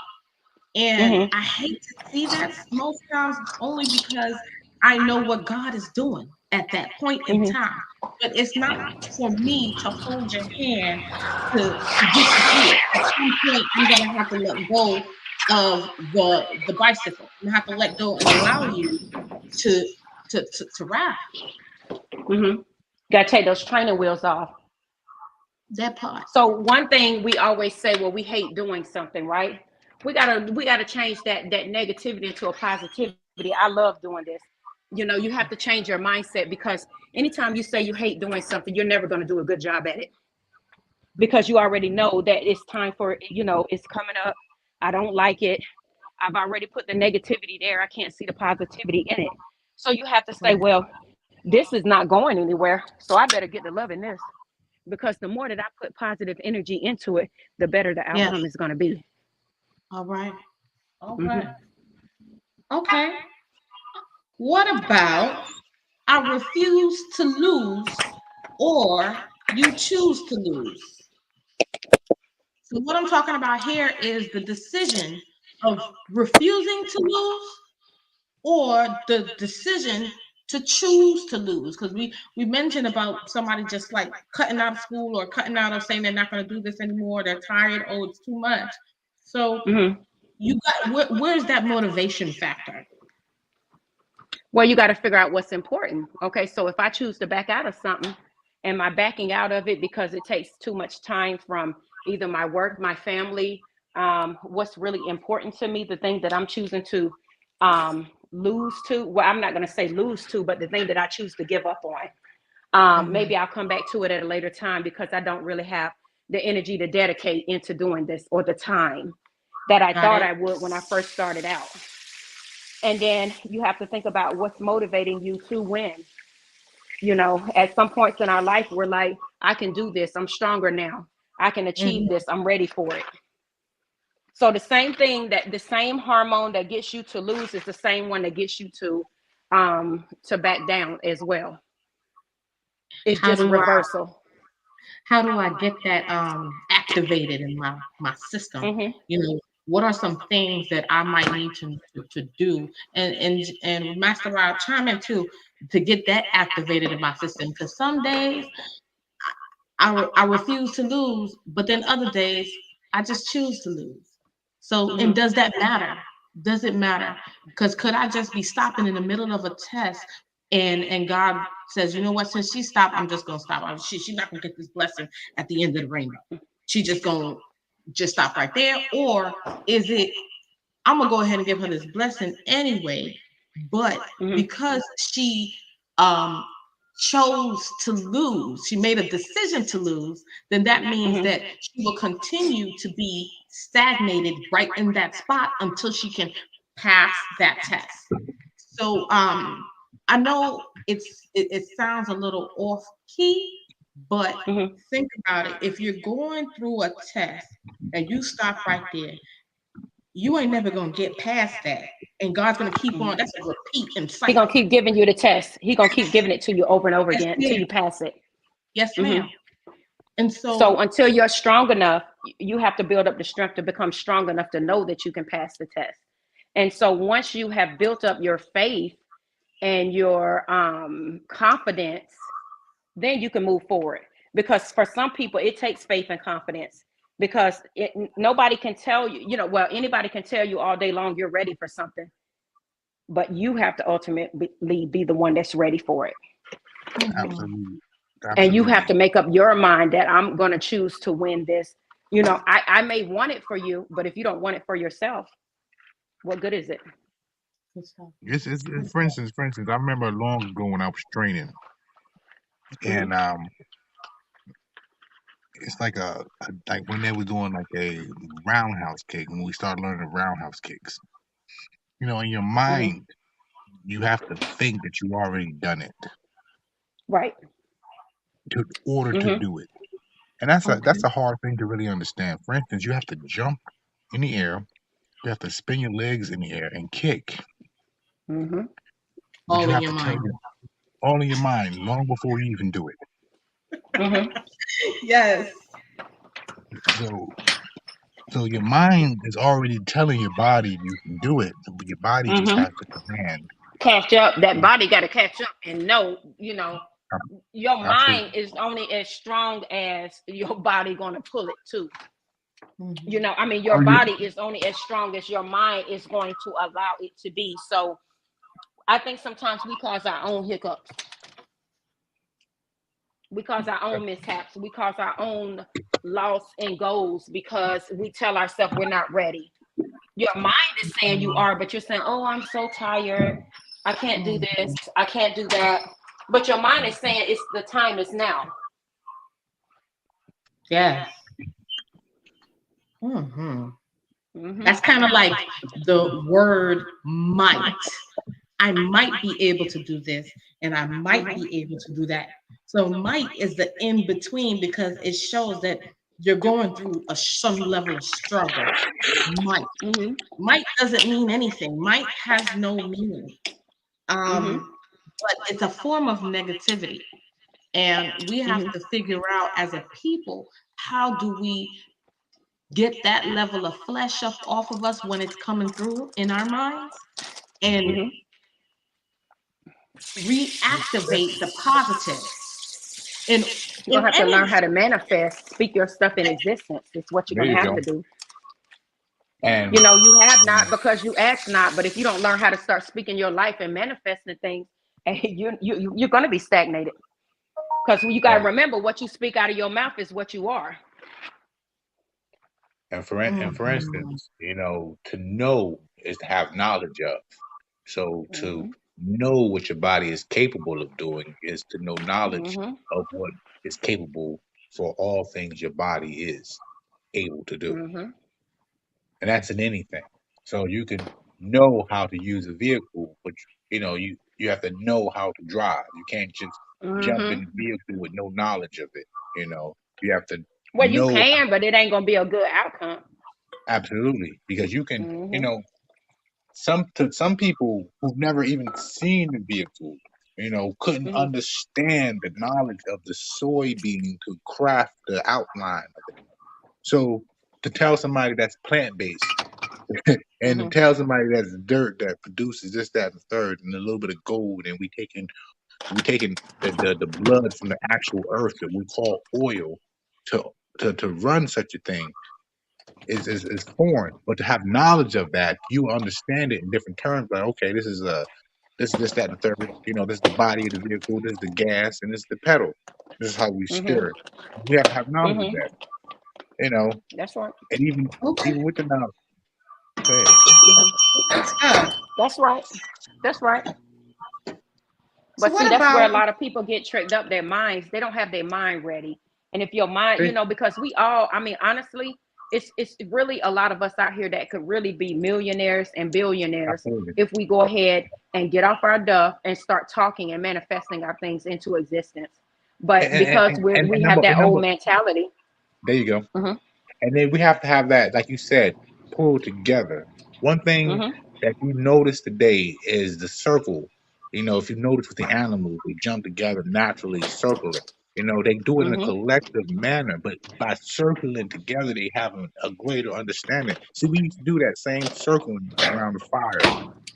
And I hate to see that most times, only because I know what God is doing at that point in time. But it's not for me to hold your hand to get you through it. At some point, I'm gonna have to let go of the bicycle. I'm gonna have to let go and allow you to to ride. Gotta take those training wheels off. That part. So one thing we always say, well, we hate doing something, right? We gotta change that negativity into a positivity. I love doing this. You have to change your mindset, because anytime you say you hate doing something, you're never going to do a good job at it, because you already know that it's time for it. It's coming up. I don't like it. I've already put the negativity there. I can't see the positivity in it. So you have to say, well, this is not going anywhere, so I better get to loving this, because the more that I put positive energy into it, the better the Yes. outcome is going to be. All right. All right. Okay. What about I refuse to lose, or you choose to lose? So what I'm talking about here is the decision of refusing to lose, or the decision to choose to lose. Because we mentioned about somebody just like cutting out of school, or cutting out of saying they're not going to do this anymore. They're tired. Oh, it's too much. So you got where's that motivation factor? Well, you got to figure out what's important. Okay, so if I choose to back out of something, am I backing out of it because it takes too much time from either my work, my family, what's really important to me, the thing that I'm choosing to lose to? Well, I'm not going to say lose to, but the thing that I choose to give up on. Maybe I'll come back to it at a later time, because I don't really have the energy to dedicate into doing this, or the time that I thought I would when I first started out. And then you have to think about what's motivating you to win. At some points in our life, we're like, I can do this. I'm stronger now. I can achieve this. I'm ready for it. So the same hormone that gets you to lose is the same one that gets you to back down as well. It's just reversal. How do I get that activated in my system? What are some things that I might need to do? And Master Rod, chime in too, to get that activated in my system. Because some days I refuse to lose, but then other days I just choose to lose. So, and does that matter? Does it matter? Because could I just be stopping in the middle of a test and God says, you know what, since she stopped, I'm just gonna stop. She's not gonna get this blessing at the end of the rainbow. She just gonna just stop right there. Or is it, I'm gonna go ahead and give her this blessing anyway, but because she chose to lose, she made a decision to lose, then that means that she will continue to be stagnated right in that spot until she can pass that test. So I know it sounds a little off key, but think about it. If you're going through a test and you stop right there, you ain't never gonna get past that. And God's gonna keep on. That's a repeat in He gonna cycle. keep giving you the test. He gonna keep giving it to you over and over Yes, again until ma'am. you pass it. Yes, ma'am. And So until you're strong enough, you have to build up the strength to become strong enough to know that you can pass the test. And so once you have built up your faith and your confidence, then you can move forward. Because for some people, it takes faith and confidence. Because nobody can tell you, well, anybody can tell you all day long you're ready for something, but you have to ultimately be the one that's ready for it. Absolutely. And you have to make up your mind that I'm going to choose to win this. I may want it for you, but if you don't want it for yourself, what good is it? It's for instance, I remember long ago when I was training, and it's like like when they were doing like a roundhouse kick, when we started learning roundhouse kicks. In your mind, you have to think that you already done it, right? In order to do it, and that's a hard thing to really understand. For instance, you have to jump in the air, you have to spin your legs in the air and kick. But all you in have your to tell mind. all in your mind long before you even do it. Yes. So your mind is already telling your body you can do it, but your body just has to command. Catch up. That body got to catch up and know, your mind Absolutely. is only as strong as your body going to pull it too. Your body is only as strong as your mind is going to allow it to be. So I think sometimes we cause our own hiccups. We cause our own mishaps. We cause our own loss and goals because we tell ourselves we're not ready. Your mind is saying you are, but you're saying, oh, I'm so tired. I can't do this. I can't do that. But your mind is saying the time is now. Yes. That's kind of like the word might. I might be able to do this and I might be able to do that. So might is the in between because it shows that you're going through some level of struggle. Might doesn't mean anything. Might has no meaning. But it's a form of negativity. And we have to figure out as a people, how do we get that level of flesh up off of us when it's coming through in our minds and reactivate the positive. You're gonna have to learn how to manifest, speak your stuff in existence. It's what you're There gonna you have go. to do. And You have not because you ask not. But if you don't learn how to start speaking your life and manifesting things, you're gonna be stagnated. Because you gotta remember, what you speak out of your mouth is what you are. And for instance, to know is to have knowledge of. So to know what your body is capable of doing is to know knowledge of what is capable for all things your body is able to do. And that's in anything. So you can know how to use a vehicle, but you have to know how to drive. You can't just jump in the vehicle with no knowledge of it. You have to Well, you know. can, but it ain't gonna be a good outcome. Absolutely, because you can, some people who've never even seen the vehicle, couldn't understand the knowledge of the soybean to craft the outline of it. So to tell somebody that's plant-based and to tell somebody that's dirt that produces this, that, and the third, and a little bit of gold, and we taking the blood from the actual earth that we call oil to run such a thing. is foreign. But to have knowledge of that, you understand it in different terms. Like, okay, this is this, that, and the third. This is the body of the vehicle, this is the gas, and this is the pedal. This is how we steer it. We have to have knowledge of that. That's right. And even with the knowledge. Go ahead. That's good. That's right. That's right. So But see, what that's where a about lot of people get tricked up. Their minds, they don't have their mind ready. And if your mind, See? because we all, I mean, honestly, it's really a lot of us out here that could really be millionaires and billionaires Absolutely. if we go ahead and get off our duff and start talking and manifesting our things into existence. But because we have that old mentality. There you go. Mhm. And then we have to have that, like you said, pulled together. One thing Mhm. that you notice today is the circle. If you notice with the animals, they jump together naturally, circling. They do it in a Mhm. collective manner, but by circling together, they have a greater understanding. See, we used to do that same circling around the fire.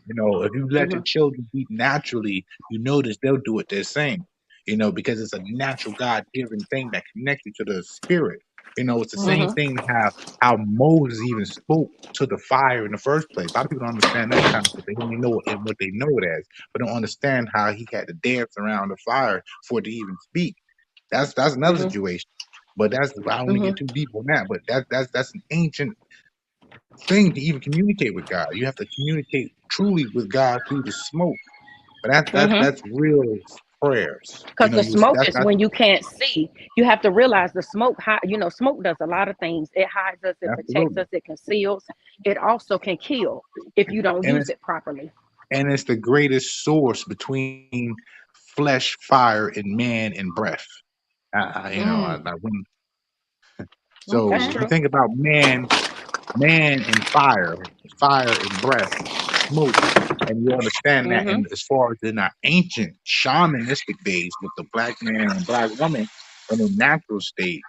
If you let the Mhm. children eat naturally, you notice they'll do it the same. Because it's a natural God-given thing that connects you to the spirit. It's the same Mhm. thing how Moses even spoke to the fire in the first place. A lot of people don't understand that concept. They only know it what they know it as, but don't understand how he had to dance around the fire for it to even speak. That's another Mhm. situation. But I don't want to get Mhm. too deep on that. But that's an ancient thing to even communicate with God. You have to communicate truly with God through the smoke. But Mhm. that's real prayers. Because the smoke is That's when you can't see. You have to realize the smoke, smoke does a lot of things. It hides us, it protects absolutely. us, it conceals. It also can kill if you don't And use it's it properly. the greatest source between flesh, fire, and man and breath. mm, So That's okay. if you true. think about man and fire and breath, smoke, and you understand that. Mhm. And as far as in our ancient shamanistic days with the black man and black woman in a natural state,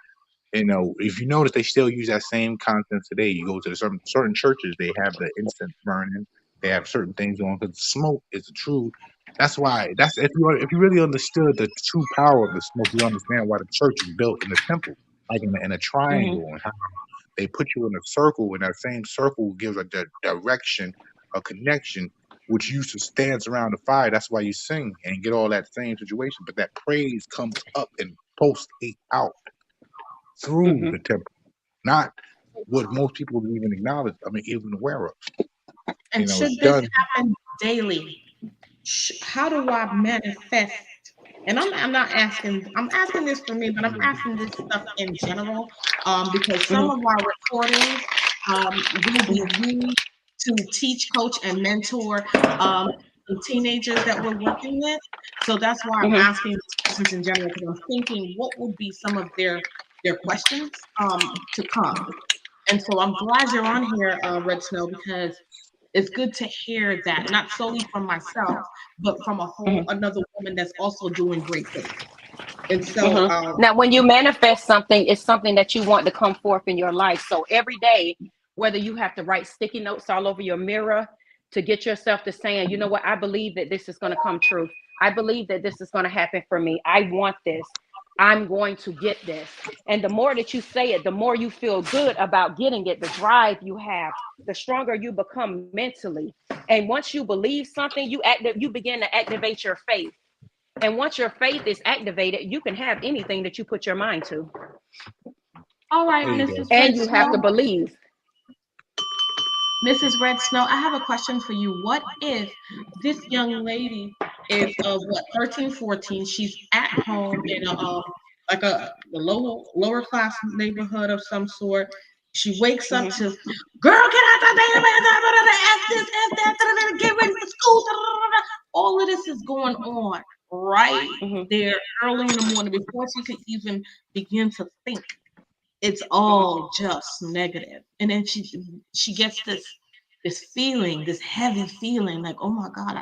if you notice, they still use that same concept today. You go to certain churches, they have the incense burning, they have certain things on because smoke is the true. That's why. That's if you really understood the true power of the smoke, you understand why the church is built in a temple, like in a Mhm. triangle, and how they put you in a circle, and that same circle gives a direction, a connection, which used to stands around the fire. That's why you sing and get all that same situation. But that praise comes up and pulsates out through Mhm. the temple, not what most people even acknowledge. I mean, even aware of. And It's should this done. happen daily? How do I manifest? And I'm not asking. I'm asking this for me, but I'm asking this stuff in general, because some Mhm. of our recordings will be Mhm. used to teach, coach, and mentor the teenagers that we're working with. So that's why I'm Mhm. asking these questions in general, because I'm thinking what would be some of their questions to come. And so I'm glad you're on here, Red Snow, because it's good to hear that, not solely from myself, but from a whole Mhm. another woman that's also doing great things. And so, Mhm. Now, when you manifest something, it's something that you want to come forth in your life. So every day, whether you have to write sticky notes all over your mirror to get yourself to saying, you know what, I believe that this is going to come true. I believe that this is going to happen for me. I want this. I'm going to get this. And the more that you say it, the more you feel good about getting it, the drive you have, the stronger you become mentally. And once you believe something, you begin to activate your faith. And once your faith is activated, you can have anything that you put your mind to. all right, There you go. Mrs. And Red you have to Snow. believe. Mrs. Red Snow, I have a question for you. What if this young lady is of what 13, 14? She's at home in a like a lower class neighborhood of some sort. She wakes up Mhm. to, girl, get out the bed, F this, F that, get ready for school. All of this is going on right Mhm. there early in the morning before she could even begin to think. It's all just negative. And then she gets this feeling, this heavy feeling like, oh my God,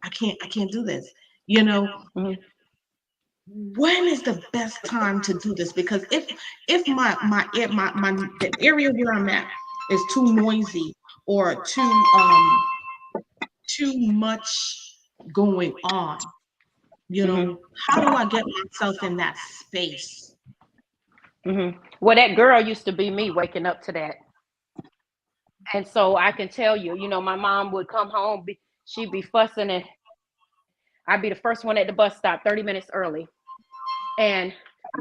I can't do this. You know, Mhm. when is the best time to do this? Because if the area where I'm at is too noisy or too much going on, Mhm. how do I get myself in that space? Well, that girl used to be me waking up to that. And so I can tell you, my mom would come home, she'd be fussing, and I'd be the first one at the bus stop 30 minutes early. And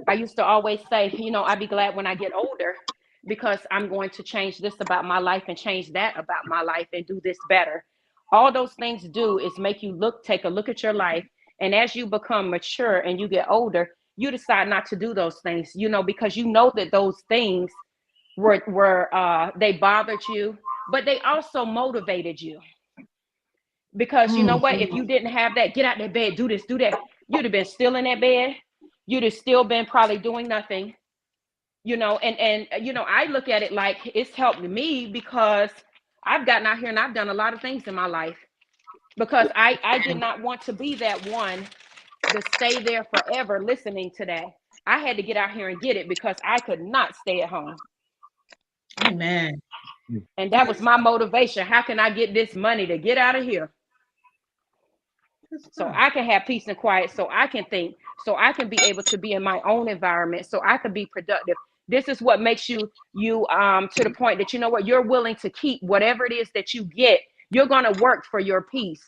I used to always say, I'd be glad when I get older because I'm going to change this about my life and change that about my life and do this better. All those things do is make you take a look at your life. And as you become mature and you get older, you decide not to do those things, because you know that those things were they bothered you, but they also motivated you. Because you know what? If you didn't have that, get out that bed, do this, do that, you'd have been still in that bed. You'd have still been probably doing nothing, and I look at it like it's helped me because I've gotten out here and I've done a lot of things in my life because I did not want to be that one to stay there forever listening to that. I had to get out here and get it because I could not stay at home. Amen. And that was my motivation. How can I get this money to get out of here? So I can have peace and quiet, so I can think, so I can be able to be in my own environment, so I can be productive. This is what makes you to the point that, you're willing to keep whatever it is that you get. You're going to work for your peace.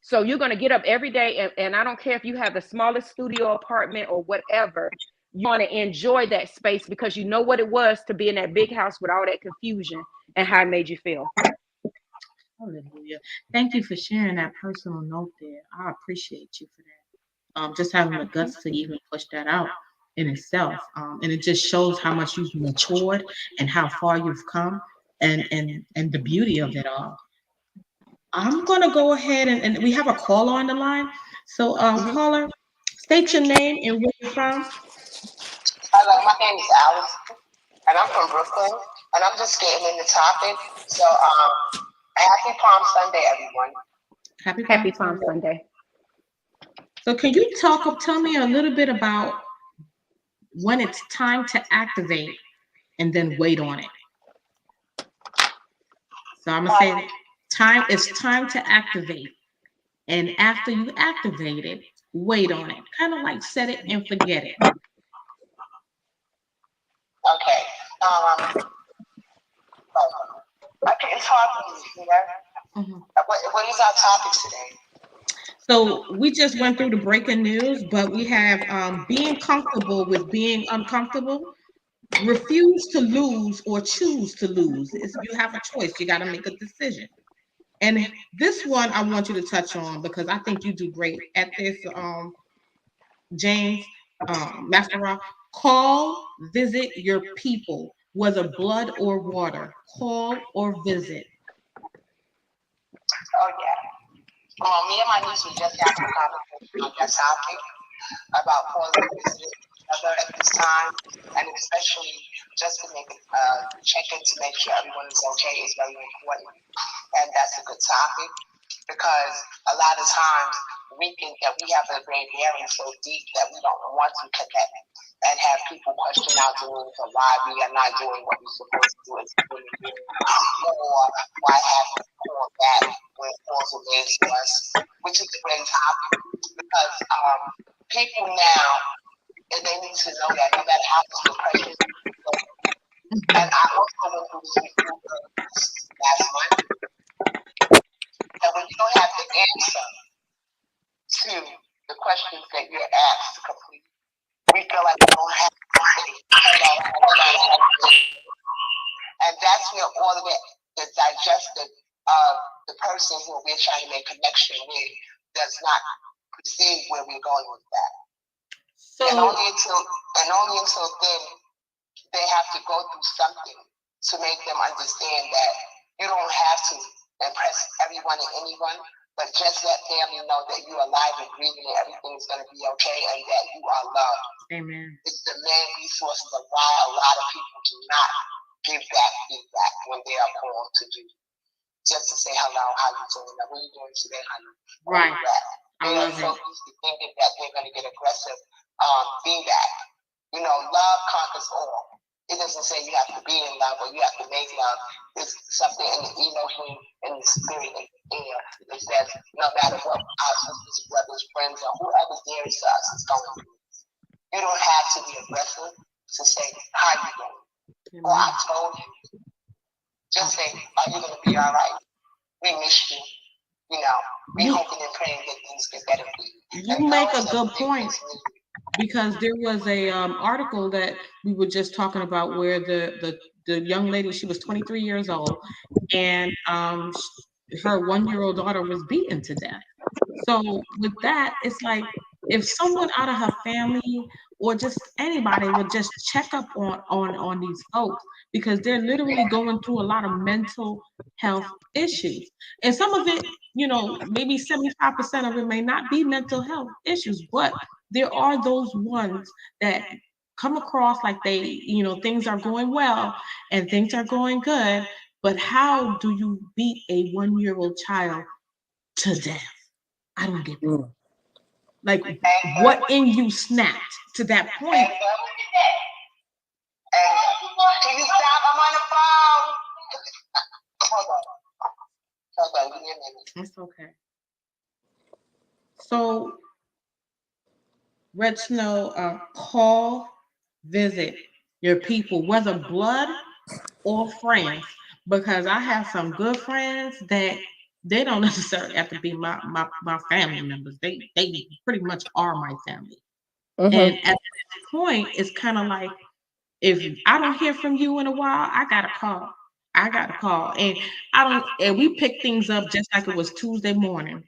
So you're going to get up every day, and I don't care if you have the smallest studio apartment or whatever, you want to enjoy that space because you know what it was to be in that big house with all that confusion and how it made you feel. Hallelujah. Thank you for sharing that personal note there. I appreciate you for that. Just having the guts to even push that out in itself. And it just shows how much you've matured and how far you've come and the beauty of it all. I'm gonna go ahead and we have a caller on the line. So caller, state your name and where you're from. Hello, my name is Alice, and I'm from Brooklyn, and I'm just getting in the topic. So, happy Palm Sunday, everyone. Happy Palm Sunday. So, can you tell me a little bit about when it's time to activate and then wait on it? So, I'm gonna say it's time to activate, and after you activate it, wait on it. Kind of like set it and forget it. Okay. Okay, it's hard for me here. What is our topic today? So we just went through the breaking news, but we have being comfortable with being uncomfortable, refuse to lose or choose to lose. You have a choice. You got to make a decision. And this one I want you to touch on because I think you do great at this, James, Master Rock. Call, visit your people, whether blood or water. Call or visit. Oh, yeah. Me and my niece were just having a conversation on that topic about calling and visiting each other at this time, and especially just to make a check-in to make sure everyone is okay is very important. And that's a good topic because a lot of times we think that we have a great bearing so deep that we don't want to connect and have people question our doing for why we are not doing what we're supposed to do as a human being, or why have we called back when it falls against us, which is a great topic because people now, and they need to know that no matter how much depression, and I also went through this last month, that when you don't have the answer to the questions that you're asked to complete, we feel like we don't have to say hello. And that's where all of the digestion of the person who we're trying to make connection with does not perceive where we're going with that. So, and only until then, they have to go through something to make them understand that you don't have to impress everyone and anyone, but just let family know that you're alive and breathing and everything's going to be okay and that you are loved. Amen. It's the main resources of why a lot of people do not give that feedback when they are called to do. Just to say hello, how you doing? What are you doing today, honey? Right. They are so used to thinking that they're going to get aggressive feedback. Love conquers all. It doesn't say you have to be in love or you have to make love. It's something in the Elohim, in the spirit, in the air. It says no matter what our sisters, brothers, friends, or whoever's dearest to us is going through. You don't have to be aggressive. to say, how you doing? Or I told you. Just say, are you going to be all right? We miss you. You know, we hoping and praying that things get better for you. You make a good point, because there was a article that we were just talking about where the young lady, she was 23 years old, and her 1-year-old daughter was beaten to death. So with that, it's like if someone out of her family or just anybody would just check up on these folks, because they're literally going through a lot of mental health issues. And some of it, maybe 75% of it may not be mental health issues, but there are those ones that come across like things are going well and things are going good. But how do you beat a 1-year-old child to death? I don't get it. Like, what in you snapped to that point? Can you stop? I'm on the phone. Hold on. Give me a minute. That's okay. So, Red Snow, call, visit your people, whether blood or friends, because I have some good friends that they don't necessarily have to be my family members. They pretty much are my family. And at this point, it's kind of like, if I don't hear from you in a while, I gotta call. And we pick things up just like it was Tuesday morning.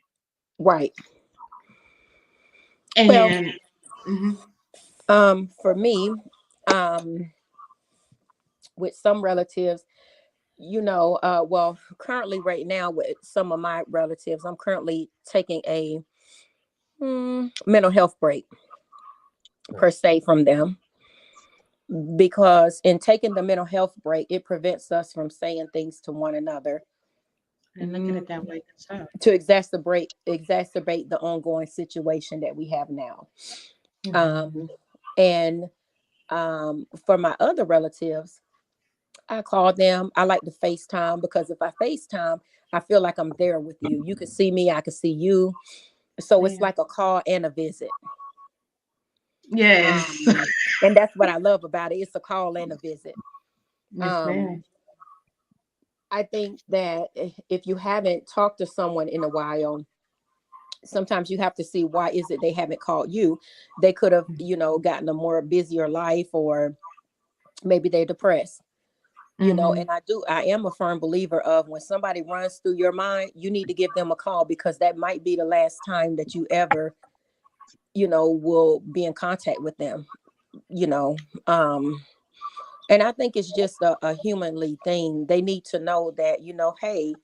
Right. And for me, with some relatives, well, currently right now with some of my relatives, I'm currently taking a mental health break per se from them, because in taking the mental health break, it prevents us from saying things to one another. And look at it that way, to exacerbate the ongoing situation that we have now. And for my other relatives, I call them. I like to FaceTime, because if I FaceTime, I feel like I'm there with you. You can see me, I can see you. So it's like a call and a visit. Yes. And that's what I love about it. It's a call and a visit. Yes, I think that if you haven't talked to someone in a while, sometimes you have to see, why is it they haven't called you? They could have, gotten a more busier life, or maybe they're depressed. And I am a firm believer of, when somebody runs through your mind, you need to give them a call, because that might be the last time that you ever, will be in contact with them, and I think it's just a humanly thing. They need to know that, hey,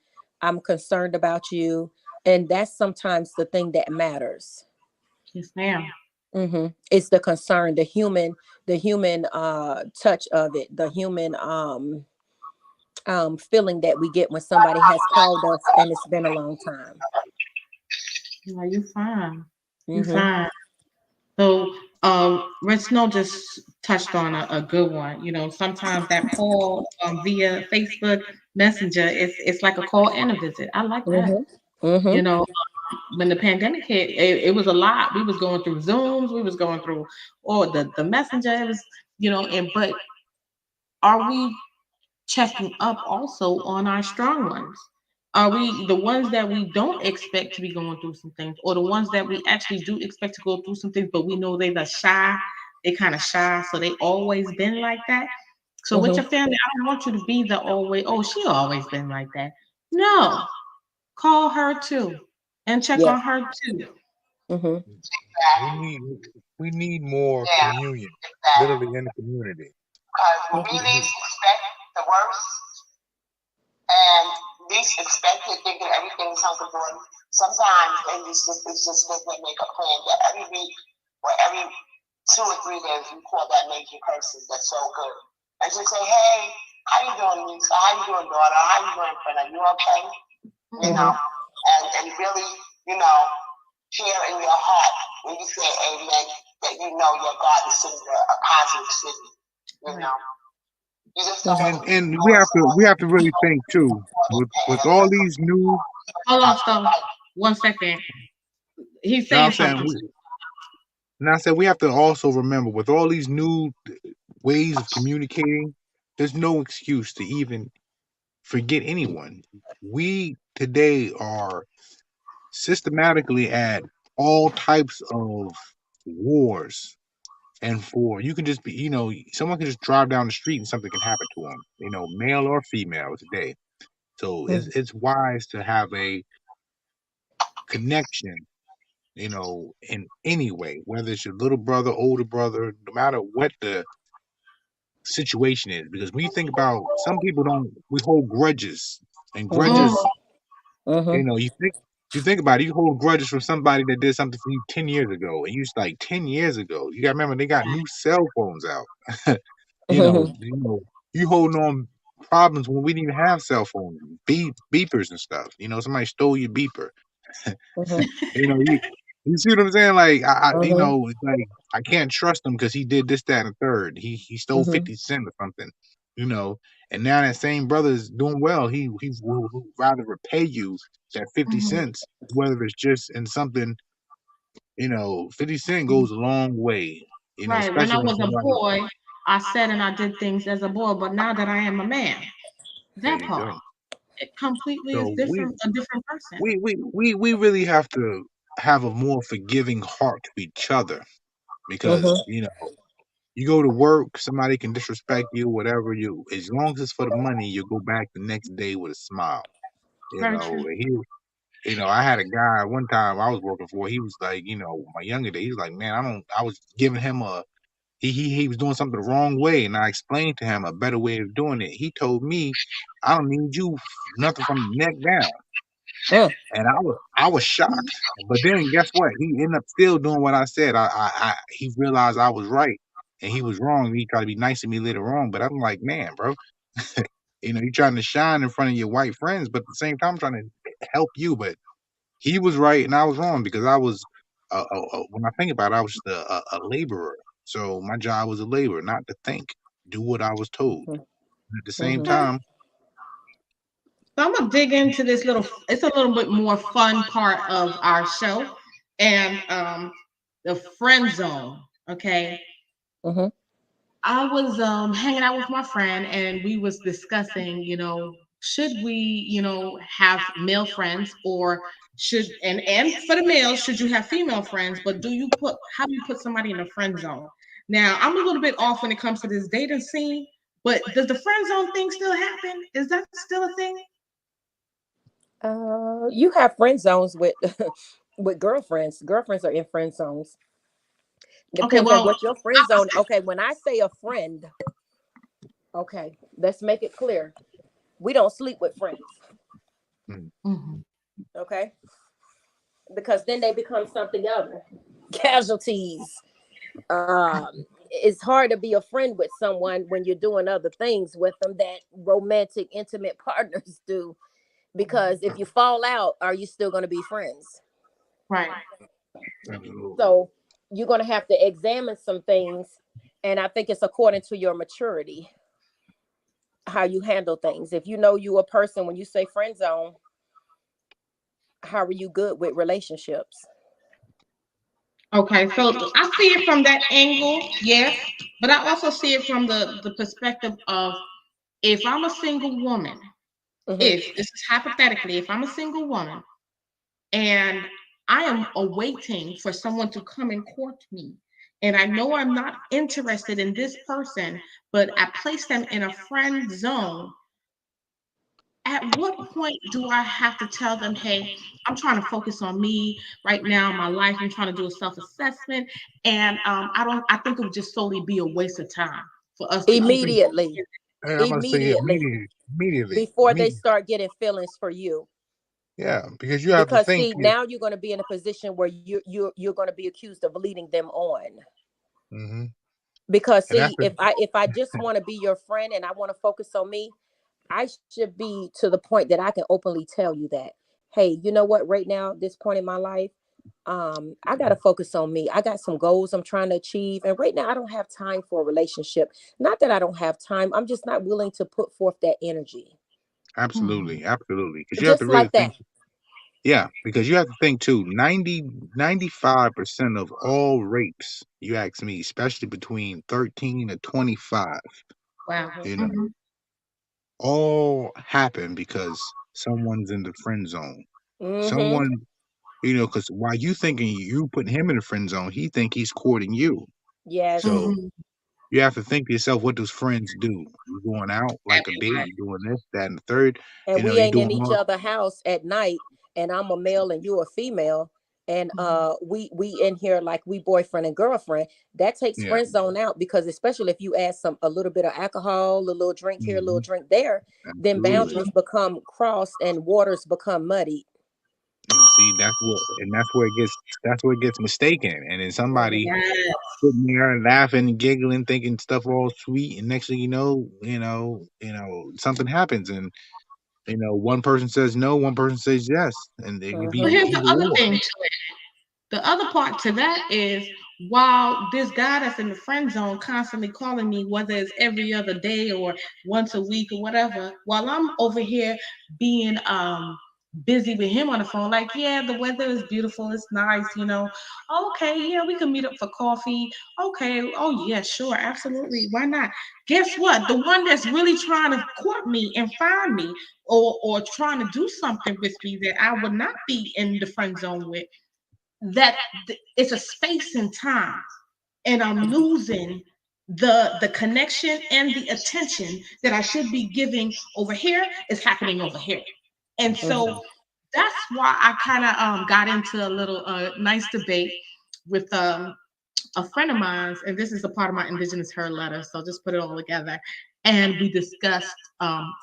I'm concerned about you. And that's sometimes the thing that matters. Yes, ma'am. It's the concern, the human touch of it, the human feeling that we get when somebody has called us and it's been a long time. No, you fine. You fine. So Red Snow just touched on a good one. Sometimes that call via Facebook Messenger, it's like a call and a visit. I like that. When the pandemic hit, it was a lot. We was going through Zooms, we was going through the Messenger. It was, but are we checking up also on our strong ones? Are we the ones that we don't expect to be going through some things, or the ones that we actually do expect to go through some things, but we know they're shy, they kind of shy, so they always been like that? So with your family, I don't want you to be the always, she always been like that. No, call her too and check on her too. We need more communion, literally in the community. Because we least expect the worst, and least expect it, thinking everything's hunky dory. Sometimes it's just that they make a plan that every week or every 2 or 3 days you call that major person that's so good, and just say, hey, how you doing, Lisa? How you doing, daughter? How you doing, friend? Are you okay? And really, share in your heart when you say amen, that your God is sending a positive signal. You just don't and we have to really think too, with all these new. Hold on, stop. 1 second. He's saying something. And I said we have to also remember, with all these new ways of communicating, there's no excuse to even forget anyone. We today are systematically at all types of wars. And you can just be, someone can just drive down the street and something can happen to them, male or female today. So it's wise to have a connection, in any way, whether it's your little brother, older brother, no matter what the situation is. Because when you think about, some people we hold grudges, and grudges, you think about it, you hold grudges from somebody that did something for you 10 years ago, and you just like 10 years ago. You got to remember they got new cell phones out. You holding on problems when we didn't even have cell phones, beepers and stuff. Somebody stole your beeper. You see what I'm saying? Like it's like I can't trust him because he did this, that, and the third. He stole 50 cents or something. And now that same brother is doing well. He will rather repay you that 50 cents, whether it's just in something. 50 cent goes a long way. Right. When I Especially when was a somebody. boy, I said and I did things as a boy, but now that I am a man, There that you part, go. it completely is So different, a different person. we really have to have a more forgiving heart to each other, because you go to work, somebody can disrespect you, whatever, as long as it's for the money, you go back the next day with a smile. Very true. I had a guy one time I was working for. He was like, my younger day, he was like, man, I was giving him he was doing something the wrong way, and I explained to him a better way of doing it. He told me, I don't need you nothing from the neck down. And I was shocked. But then guess what? He ended up still doing what I said. He realized I was right and he was wrong. He tried to be nice to me later on, but I'm like, man, bro, you're trying to shine in front of your white friends, but at the same time, I'm trying to help you. But he was right and I was wrong, because I was, when I think about it, I was just a laborer. So my job was a laborer, not to think, do what I was told. And at the same time, So I'm gonna dig into this it's a little bit more fun part of our show, and the friend zone. Okay. I was hanging out with my friend and we was discussing, should we, have male friends, or and for the males, should you have female friends, but how do you put somebody in a friend zone? Now, I'm a little bit off when it comes to this dating scene, but does the friend zone thing still happen? Is that still a thing? You have friend zones with with girlfriends. Girlfriends are in friend zones. Okay, Depends on what your friend zone. Okay, when I say a friend, okay, let's make it clear. We don't sleep with friends. Okay, because then they become something other. Casualties. It's hard to be a friend with someone when you're doing other things with them that romantic, intimate partners do. Because if you fall out, are you still going to be friends? Right. So you're going to have to examine some things. And I think it's according to your maturity, how you handle things. If you know you a person, when you say friend zone, how are you good with relationships? Okay, so I see it from that angle, yes, but I also see it from the perspective of, if I'm a single woman, if this is hypothetically, if I'm a single woman and I am awaiting for someone to come and court me, and I know I'm not interested in this person, but I place them in a friend zone, at what point do I have to tell them, hey, I'm trying to focus on me right now, my life, I'm trying to do a self-assessment, and I think it would just solely be a waste of time for us to even Immediately. I'm about to say immediately. Before they start getting feelings for you. Yeah, because you have to Because think. see, now you're going to be in a position where you're going to be accused of leading them on. Because see, if I just want to be your friend and I want to focus on me, I should be to the point that I can openly tell you that, hey, you know what, right now, this point in my life, I got to focus on me. I got some goals I'm trying to achieve. And right now I don't have time for a relationship. Not that I don't have time. I'm just not willing to put forth that energy. Absolutely. Because you have to Just really like think. that. Yeah, because you have to think too, 95% of all rapes, you ask me, especially between 13 and 25, Wow. you know, all happen because someone's in the friend zone. Mm-hmm. Someone, because while you thinking you putting him in the friend zone, he think he's courting you. Yes. So you have to think to yourself, what does friends do? You going out like a date, you doing this, that, and the third. And we You ain't in doing each more. other's house at night, and I'm a male and you a female, and we in here like we boyfriend and girlfriend. That takes Yeah, friend zone out, because especially if you add a little bit of alcohol, a little drink here, a little drink there, then absolutely. boundaries become crossed and waters become muddied. And see, that's where it gets mistaken. And then somebody Yes. sitting there laughing and giggling, thinking stuff all sweet, and next thing something happens, and one person says no, one person says yes, and it could But be here's the either other or. thing to it. The other part to that is, while this guy that's in the friend zone constantly calling me, whether it's every other day or once a week or whatever, while I'm over here being busy with him on the phone, like, yeah, the weather is beautiful, it's nice, Okay, yeah, we can meet up for coffee. Okay, oh yeah, sure, absolutely. Why not? Guess what? The one that's really trying to court me and find me, or trying to do something with me that I would not be in the friend zone with, that it's a space and time, and I'm losing the connection and the attention that I should be giving over here is happening over here. And so that's why I kind of got into a little nice debate with a friend of mine, and this is a part of my Indigenous Her letter, so just put it all together. And we discussed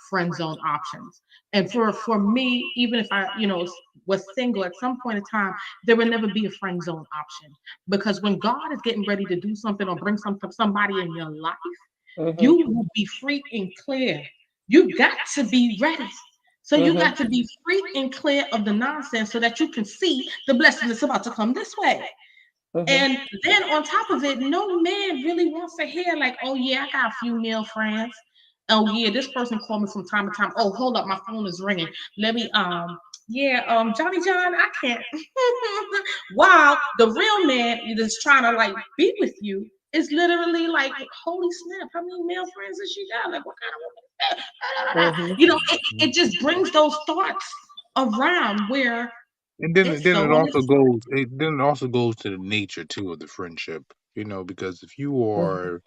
friend zone options. And for me, even if I, was single at some point in time, there would never be a friend zone option, because when God is getting ready to do something or bring somebody in your life, you will be free and clear. You got to be ready. So you got to be free and clear of the nonsense so that you can see the blessing that's about to come this way. And then on top of it, no man really wants to hear like, oh yeah, I got a few male friends. Oh yeah, this person called me from time to time. Oh, hold up, my phone is ringing. Let me Johnny John, I can't. While the real man that's trying to like be with you is literally like, holy snap, how many male friends does she got? Like, what kind of woman is that? It just brings those thoughts around where And then it's then so it also unnecessary. goes to the nature too of the friendship. Because if you are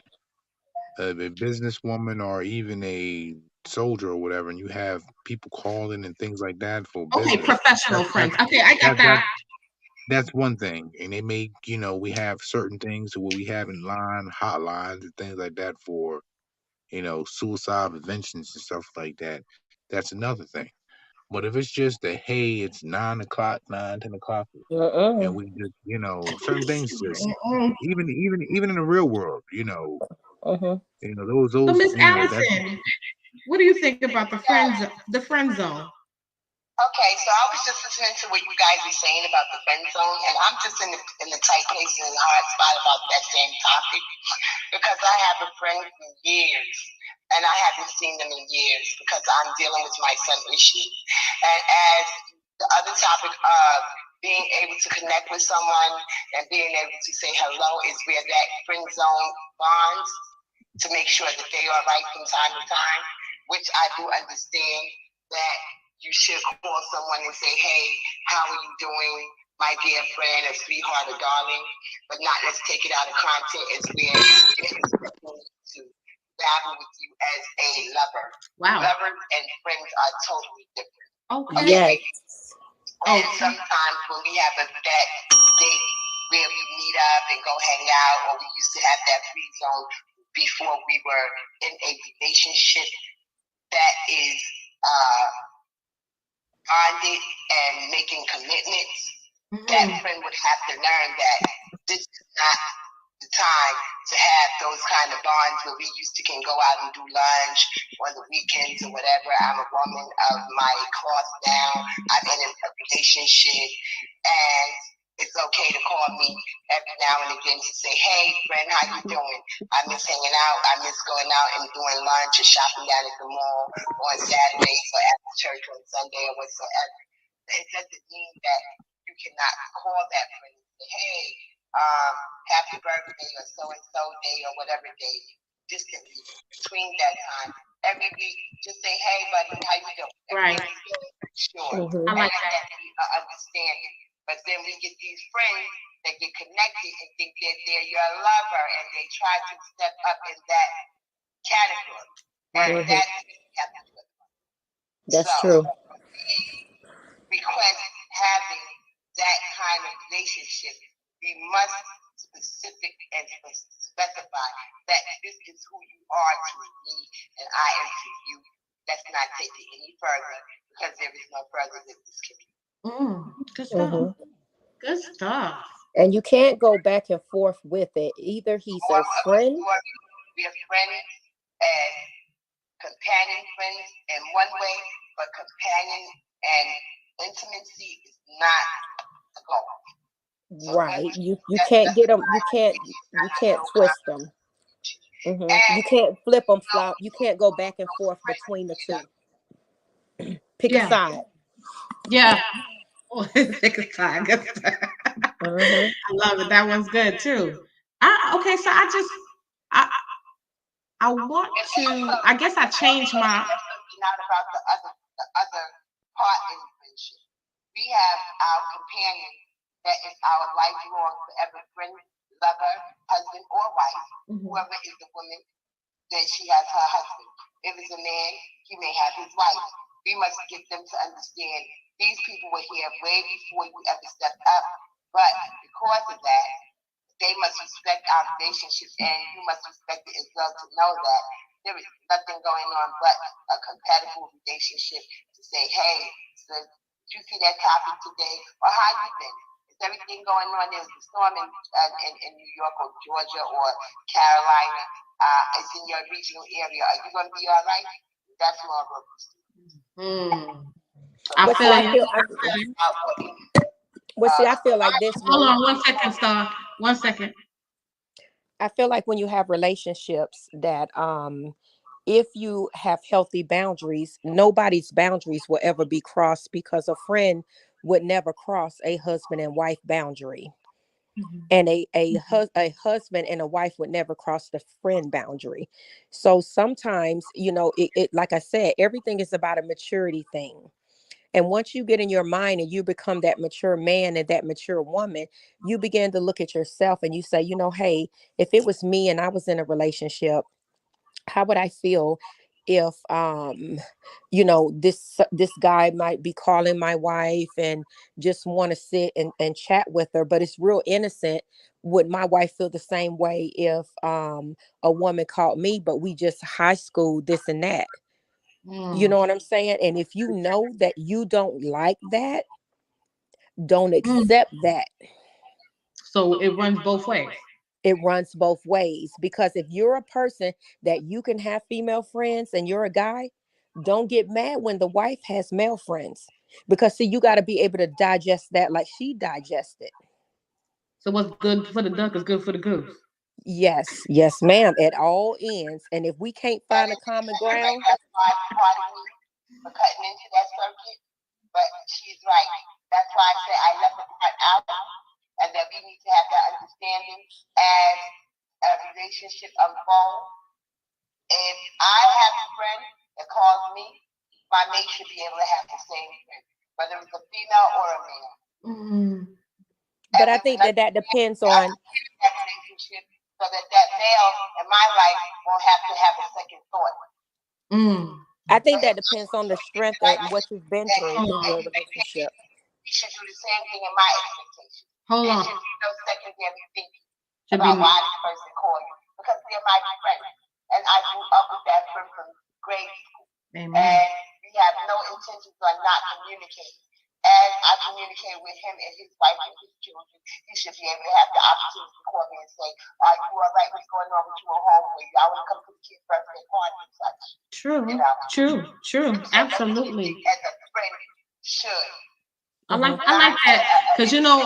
a businesswoman or even a soldier or whatever, and you have people calling and things like that for Okay, business, professional that friends. Okay, I got that that that. that's one thing. And they make we have certain things where we have in line hotlines and things like that for suicide preventions and stuff like that. That's another thing. But if it's just a hey, it's 9 o'clock, 10 o'clock, and we just certain things just even in the real world, So those Miss that. Allison, what do you think about the friend zone? Okay, so I was just listening to what you guys were saying about the friend zone, and I'm just in the tight place and the hard spot about that same topic, because I have a friend for years, and I haven't seen them in years because I'm dealing with my son issue. And as the other topic of being able to connect with someone and being able to say hello is where that friend zone bonds, to make sure that they are right from time to time, which I do understand that you should call someone and say, hey, how are you doing, my dear friend, or sweetheart, or darling, but not let's take it out of content as where they're expecting to babble with you as a lover. Wow. Lovers and friends are totally different. Okay. Yes. And sometimes when we have that date where we meet up and go hang out, or we used to have that free zone before we were in a relationship that is bonded and making commitments, that friend would have to learn that this is not the time to have those kind of bonds where we used to can go out and do lunch on the weekends or whatever. I'm a woman of my cloth now. I'm in a relationship, and it's okay to call me every now and again to say, hey, friend, how you doing? I miss hanging out. I miss going out and doing lunch or shopping down at the mall on Saturdays or after church on Sunday or whatsoever. it doesn't mean that you cannot call that friend and say, hey, happy birthday or so-and-so day or whatever day, distantly between that time. Every week, just say, hey, buddy, how you doing? Right. Sure. I like that. Understanding. But then we get these friends that get connected and think that they're your lover and they try to step up in that category. And that's happening with them. That's true. We request having that kind of relationship. We must specific and specify that this is who you are to me and I am to you. Let's not take it any further because there is no further than this can be. Good stuff. Good stuff. And you can't go back and forth with it. Either he's a friend. We are friends and companion friends in one way, but companion and intimacy is not the goal. So right. You can't get them. You can't twist them. You can't flip them flop. You can't go back and forth between the two. Pick a side. Yeah. Pick a side. Good stuff. I love it. That one's good too. Okay, so I want to. I guess I changed my. Not about the other part in the friendship. We have our companion that is our lifelong forever friend, lover, husband, or wife. Whoever is the woman, that she has her husband. If it's a man, he may have his wife. We must get them to understand these people were here way before you ever stepped up. But because of that, they must respect our relationship, and you must respect it as well to know that there is nothing going on but a compatible relationship to say, hey, so did you see that topic today? Or how you been? Is everything going on? There's a storm in New York or Georgia or Carolina. It's in your regional area. Are you going to be all right? That's more of a I feel I feel like this. Hold on 1 second, Star. 1 second. I feel like when you have relationships that if you have healthy boundaries, nobody's boundaries will ever be crossed, because a friend would never cross a husband and wife boundary. And a husband and a wife would never cross the friend boundary. So sometimes, it like I said, everything is about a maturity thing. And once you get in your mind and you become that mature man and that mature woman, you begin to look at yourself and you say, hey, if it was me and I was in a relationship, how would I feel if this guy might be calling my wife and just want to sit and chat with her, but it's real innocent. Would my wife feel the same way if a woman called me, but we just high school this and that? You know what I'm saying? And if you know that you don't like that, don't accept that. So it runs both ways. It runs both ways, because if you're a person that you can have female friends and you're a guy, don't get mad when the wife has male friends, because see, you got to be able to digest that like she digested. So what's good for the duck is good for the goose. Yes, ma'am, at all ends. And if we can't find a common ground, for cutting into that circuit, but she's right. That's why I say I left the part out, and that we need to have that understanding as a relationship unfolds. If I have a friend that calls me, my mate should be able to have the same friend, whether it's a female or a male. But I think that depends on that relationship, so that male in my life won't have to have a second thought. I think that depends on the strength and what you've been through in your relationship. You should do the same thing in my expectations. Hold on. There should be no secondary thinking about why this person called you, because they're my friend, and I grew up with that friend from grade school. And we have no intentions on not communicating. As I communicate with him and his wife and his children, you should be able to have the opportunity to call me and say, are you all right? What's going on with you at home? Where y'all want to come to the kid's birthday party and such? True. Absolutely. As a friend should. I like that, because when my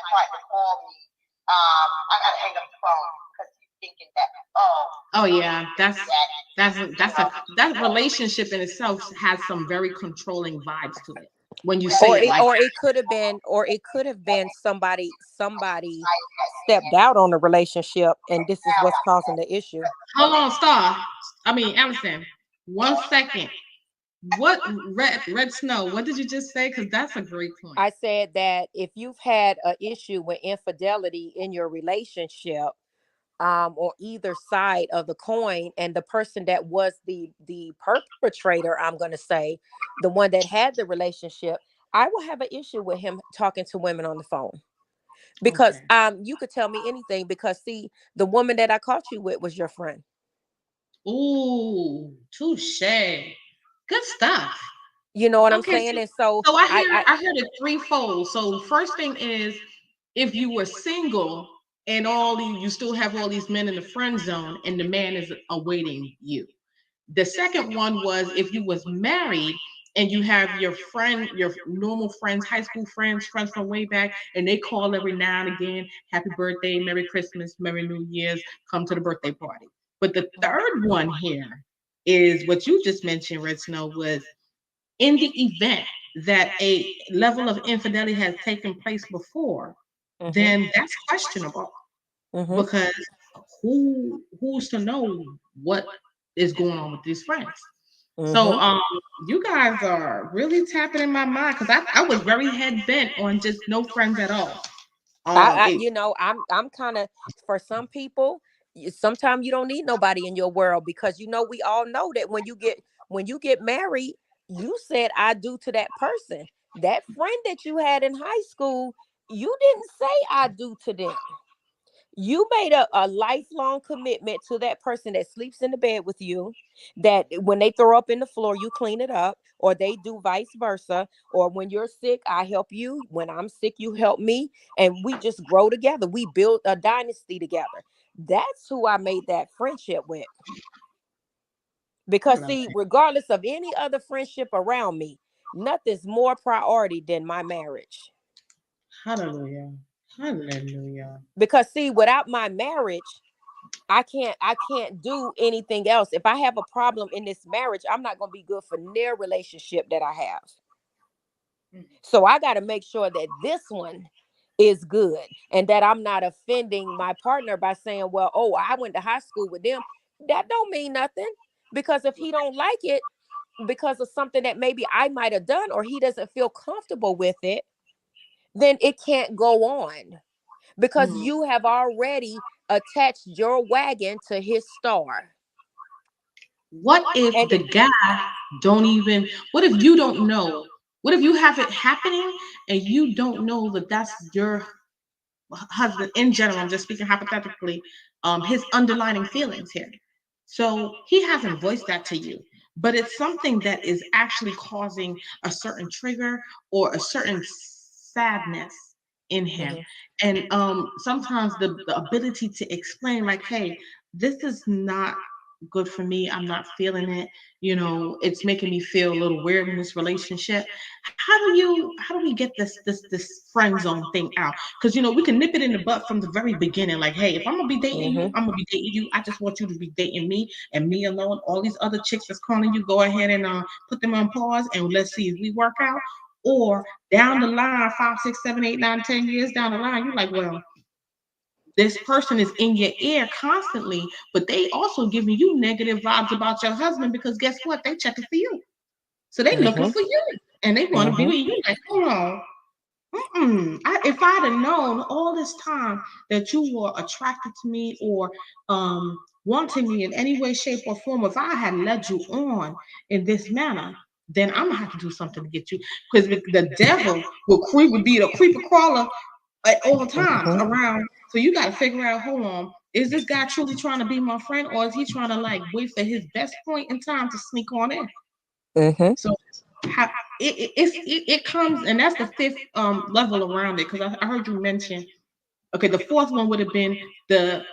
partner called me, I gotta hang up the phone because he's thinking that oh yeah, that's that relationship in itself has some very controlling vibes to it when you Or say it like that. it could have been somebody stepped out on the relationship, and this is what's causing the issue. Hold on, Allison. 1 second. What red snow? What did you just say? Because that's a great point. I said that if you've had an issue with infidelity in your relationship, on either side of the coin, and the person that was the perpetrator, I'm going to say, the one that had the relationship, I will have an issue with him talking to women on the phone. Because you could tell me anything, because see, the woman that I caught you with was your friend. Ooh, touche. Good stuff. You know what I'm saying? And so I heard it threefold. So first thing is, if you were single and you still have all these men in the friend zone and the man is awaiting you. The second one was if you was married and you have your normal friends, high school friends from way back, and they call every now and again, happy birthday, Merry Christmas, Merry New Year's, come to the birthday party. But the third one here is what you just mentioned, Red Snow, was in the event that a level of infidelity has taken place before, then that's questionable. Because who's to know what is going on with these friends? So you guys are really tapping in my mind, because I was very head bent on just no friends at all. I'm kind of, for some people, sometimes you don't need nobody in your world, because we all know that when you get married, you said I do to that person. That friend that you had in high school, you didn't say I do to them. You made a lifelong commitment to that person that sleeps in the bed with you, that when they throw up in the floor, you clean it up, or they do vice versa. Or when you're sick, I help you. When I'm sick, you help me. And we just grow together. We build a dynasty together. That's who I made that friendship with. Because see, regardless of any other friendship around me, nothing's more priority than my marriage. Hallelujah. Hallelujah. Because see, without my marriage, I can't do anything else. If I have a problem in this marriage, I'm not going to be good for their relationship that I have. So I got to make sure that this one is good, and that I'm not offending my partner by saying, well, oh, I went to high school with them. That don't mean nothing, because if he don't like it because of something that maybe I might have done, or he doesn't feel comfortable with it, then it can't go on, because you have already attached your wagon to his star. What if the guy what if you don't know? What if you have it happening and you don't know that that's your husband in general? I'm just speaking hypothetically, his underlying feelings here. So he hasn't voiced that to you, but it's something that is actually causing a certain trigger or a certain sadness in him. And sometimes the ability to explain, like, hey, this is not good for me. I'm not feeling it. It's making me feel a little weird in this relationship. How do we get this friend zone thing out? Because we can nip it in the butt from the very beginning. Like, hey, if I'm gonna be dating you, I'm gonna be dating you. I just want you to be dating me and me alone. All these other chicks that's calling you, go ahead and put them on pause, and let's see if we work out. Or down the line, 5, 6, 7, 8, 9, 10 years down the line, you're like, well, this person is in your ear constantly, but they also giving you negative vibes about your husband, because guess what? They checking for you. So they looking for you, and they want to be with you. Like, hold on. If I'd have known all this time that you were attracted to me, or wanting me in any way, shape, or form, if I had led you on in this manner, then I'm gonna have to do something to get you. Because the devil would be the creeper crawler at all times around. So you got to figure out, hold on, is this guy truly trying to be my friend, or is he trying to like wait for his best point in time to sneak on in? So it comes, and that's the fifth level around it. Because I heard you mention, okay, the fourth one would have been the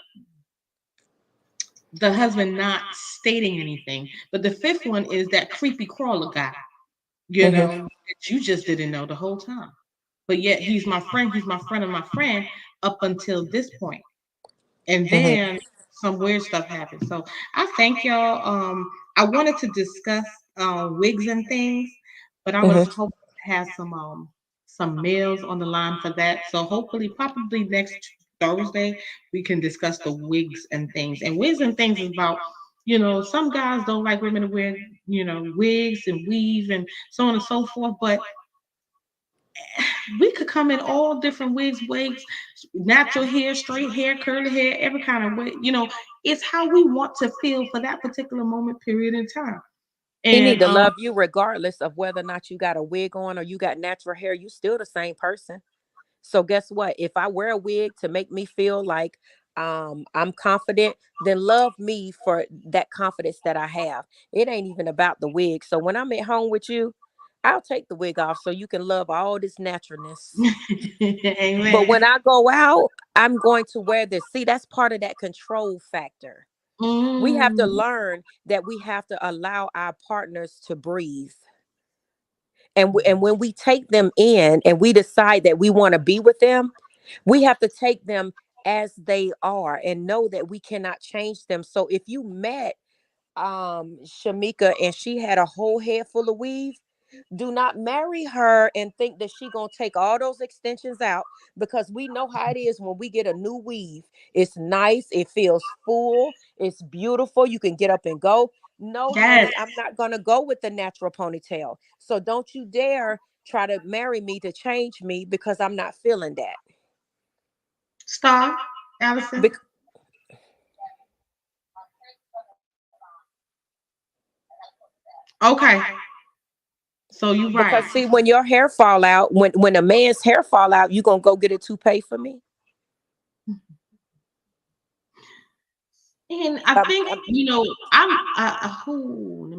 husband not stating anything, but the fifth one is that creepy crawler guy, that you just didn't know the whole time. But yet he's my friend of my friend up until this point. And then some weird stuff happens. So I thank y'all. I wanted to discuss wigs and things, but I was hoping to have some males on the line for that. So hopefully, probably next Thursday, we can discuss the wigs and things. And wigs and things is about, some guys don't like women to wear, wigs and weave and so on and so forth. But we could come in all different wigs, natural hair, straight hair, curly hair, every kind of way. It's how we want to feel for that particular moment, period in time. He need And to love you regardless of whether or not you got a wig on or you got natural hair. You still the same person. So guess what? If I wear a wig to make me feel like I'm confident, then love me for that confidence that I have. It ain't even about the wig. So when I'm at home with you, I'll take the wig off so you can love all this naturalness. Amen. But when I go out, I'm going to wear this. See, that's part of that control factor. We have to learn that we have to allow our partners to breathe. And when we take them in and we decide that we want to be with them, we have to take them as they are and know that we cannot change them. So if you met Shamika and she had a whole head full of weave, do not marry her and think that she gonna take all those extensions out, because we know how it is when we get a new weave. It's nice, it feels full, it's beautiful, you can get up and go. No, Yes. honey, I'm not gonna go with the natural ponytail. So don't you dare try to marry me to change me because I'm not feeling that. Star, Allison. Okay. So you right. Because see, when your hair fall out, when a man's hair fall out, you gonna go get a toupee for me? And I think, let me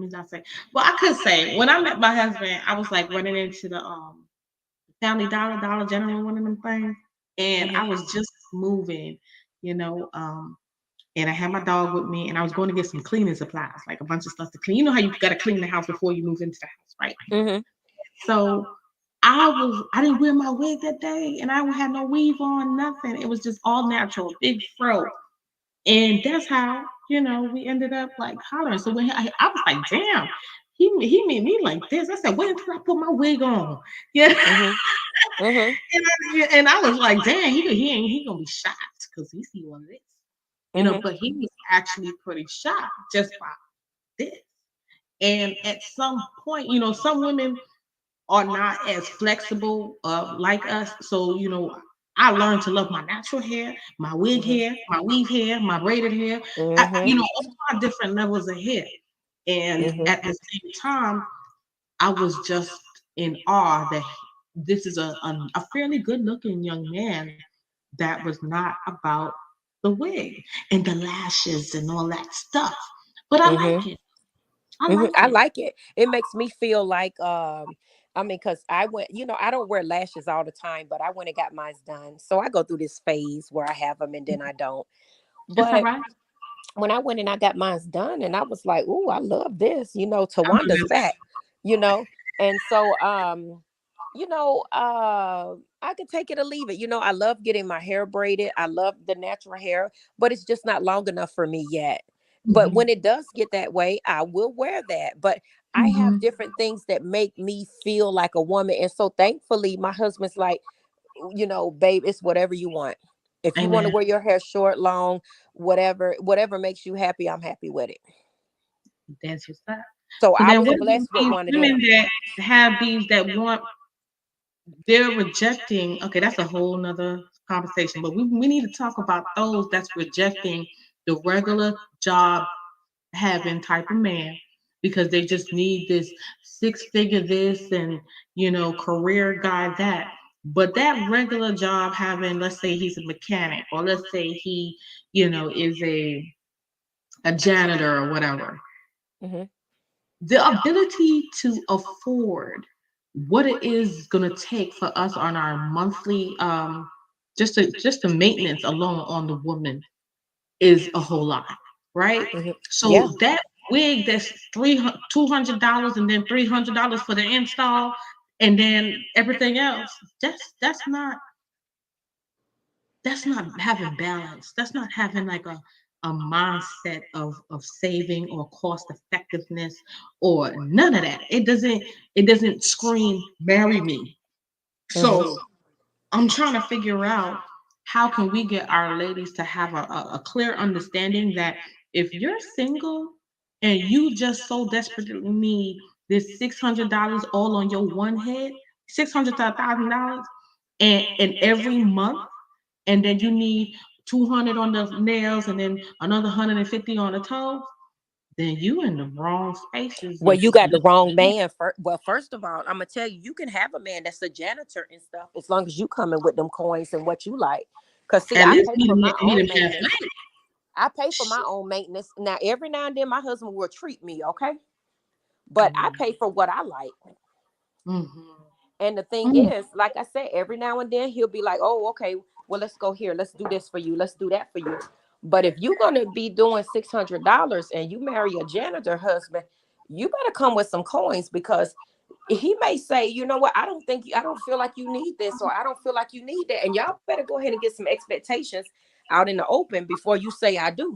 not say. Well, I could say when I met my husband, I was like running into the Family Dollar General, one of them things, and I was just moving, you know, and I had my dog with me, and I was going to get some cleaning supplies, like a bunch of stuff to clean. You know how you got to clean the house before you move into the house, right? So I didn't wear my wig that day, and I had no weave on, nothing. It was just all natural, big fro. And that's how, we ended up like hollering. So when I was like, damn, he made me like this. I said, when did I put my wig on? Yeah. And I was like, damn, he gonna be shocked because he see all this. But he was actually pretty shocked just by this. And at some point, some women are not as flexible like us. So, I learned to love my natural hair, my wig hair, my weave hair, my braided hair, all my different levels of hair. And at the same time, I was just in awe that this is a fairly good looking young man that was not about the wig and the lashes and all that stuff. But I like it. I like it. It makes me feel like I mean, because I went, I don't wear lashes all the time, but I went and got mine done. So I go through this phase where I have them and then I don't. It's all But right. when I went and I got mine done, and I was like, "Ooh, I love this," I'm doing Tawanda's this. back, and so I could take it or leave it. I love getting my hair braided. I love the natural hair, but it's just not long enough for me yet. But when it does get that way, I will wear that. But I have different things that make me feel like a woman. And so thankfully, my husband's like, babe, it's whatever you want. If you want to Amen. wear your hair short, long, whatever makes you happy, I'm happy with it. That's what's up. So So I then was what do blessed with these one of women them. that have these that want they're rejecting, okay, that's a whole nother conversation, but we need to talk about those that's rejecting the regular job having type of man because they just need this six-figure this and career guy that. But that regular job having, let's say he's a mechanic, or let's say he, is a janitor or whatever. The ability to afford what it is going to take for us on our monthly just the maintenance alone on the woman is a whole lot, right? Yeah. So that wig that's $200 and then $300 for the install and then everything else, that's not having balance. That's not having like a mindset of saving or cost effectiveness or none of that. It doesn't scream marry me. So I'm trying to figure out how can we get our ladies to have a clear understanding that if you're single and you just so desperately need this $600 all on your one head, $600 to $1,000, and every month, and then you need 200 on the nails and then another 150 on the toes, then you in the wrong spaces. Well, you got the wrong man. Well, first of all, I'm gonna tell you, you can have a man that's a janitor and stuff as long as you coming with them coins and what you like. Cause see, At I least pay for my he own didn't pass maintenance. I pay for my own maintenance. Now, every now and then, my husband will treat me, okay? But I pay for what I like. And the thing is, like I said, every now and then he'll be like, "Oh, okay, well, let's go here. Let's do this for you. Let's do that for you." But if you're gonna be doing $600 and you marry a janitor husband, you better come with some coins, because he may say, "You know what? I don't feel like you need this, or I don't feel like you need that," and y'all better go ahead and get some expectations out in the open before you say "I do."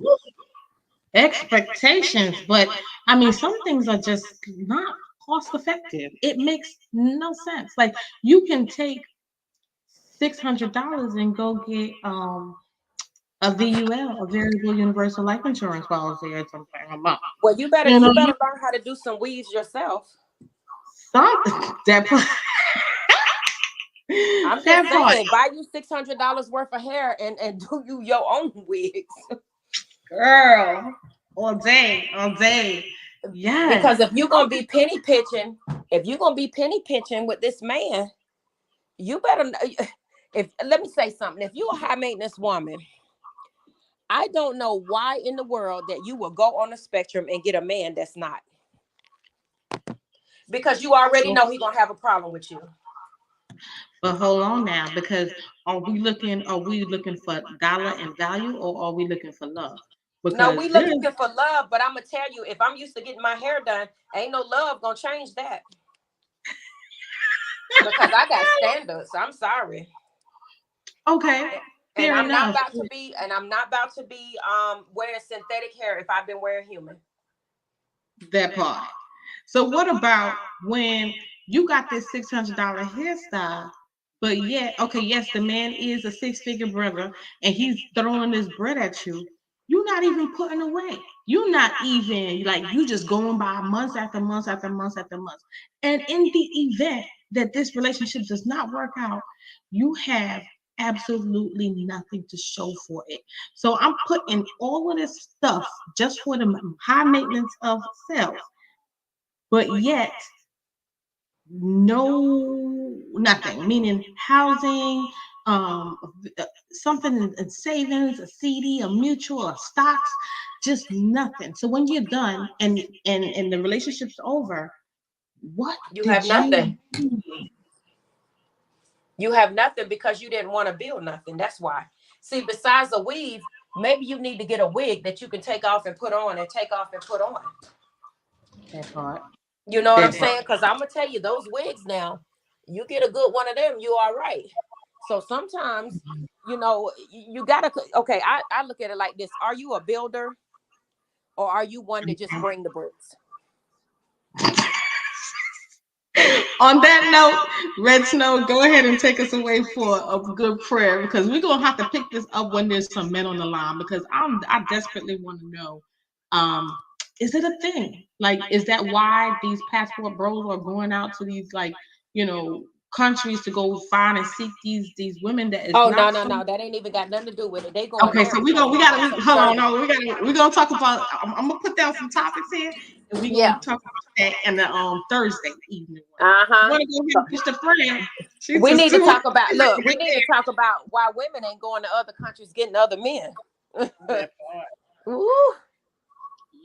Expectations, but I mean, some things are just not cost effective. It makes no sense. Like you can take $600 and go get a VUL, a variable universal life insurance policy or something a month. Well, you better learn how to do some weaves yourself. Something that I'm just saying, buy you $600 worth of hair and do you your own wigs. Girl, all day, all day. Yes. Because if you're gonna be penny pitching with this man, you better. Let me say something. If you're a high maintenance woman, I don't know why in the world that you will go on the spectrum and get a man that's not. Because you already know he's gonna have a problem with you. But hold on now, because are we looking for dollar and value, or are we looking for love? Because no, we looking for love, but I'm gonna tell you, if I'm used to getting my hair done, ain't no love gonna change that. Because I got standards. I'm sorry. Okay. And I'm not about to be wearing synthetic hair if I've been wearing human. That part. So what about when you got this $600 hairstyle, but yet, okay, yes, the man is a six-figure brother and he's throwing this bread at you. You're not even putting away. You're not even like you just going by months after months after months after months. And in the event that this relationship does not work out, you have absolutely nothing to show for it. So I'm putting all of this stuff just for the high maintenance of sales, but yet nothing, meaning housing, something in savings, a CD, a mutual, a stocks, just nothing. So when you're done and the relationship's over, what you did have nothing. do? You have nothing because you didn't want to build nothing. That's why. See, besides a weave, maybe you need to get a wig that you can take off and put on and take off and put on. That part. You know what I'm saying? Because I'm gonna tell you, those wigs now, you get a good one of them, you all right. So sometimes, you know, you gotta. Okay, I look at it like this: are you a builder, or are you one that just bring the bricks? On that note, Red Snow, go ahead and take us away for a good prayer, because we're gonna have to pick this up when there's some men on the line, because I desperately want to know, is it a thing? Like, is that why these passport bros are going out to these, like, countries to go find and seek these women that is not? No, that ain't even got nothing to do with it. They going. Okay, so we gotta hold on. No, we're gonna talk about. I'm gonna put down some topics here, and we're gonna talk about that in the Thursday evening. Want to go ahead and push the friend? We need to talk about. Look, we need to talk about why women ain't going to other countries getting other men. Ooh.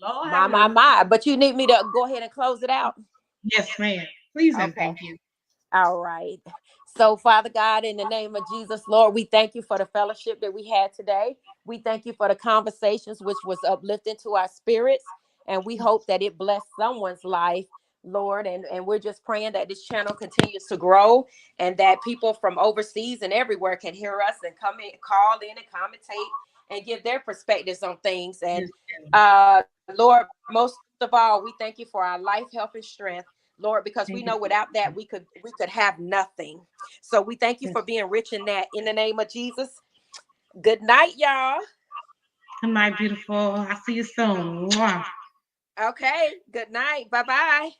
Lord my. But you need me to go ahead and close it out? Yes, ma'am. Please and thank you. All right. So, Father God, in the name of Jesus, Lord, we thank you for the fellowship that we had today. We thank you for the conversations which was uplifting to our spirits. And we hope that it blessed someone's life Lord, and we're just praying that this channel continues to grow and that people from overseas and everywhere can hear us and come in, call in and commentate and give their perspectives on things. And Lord, most of all, we thank you for our life, health, and strength, Lord, because we know without that we could have nothing. So we thank you for being rich in that. In the name of Jesus. Good night, y'all. Good night, beautiful. I'll see you soon. Mwah. Okay. Good night. Bye-bye.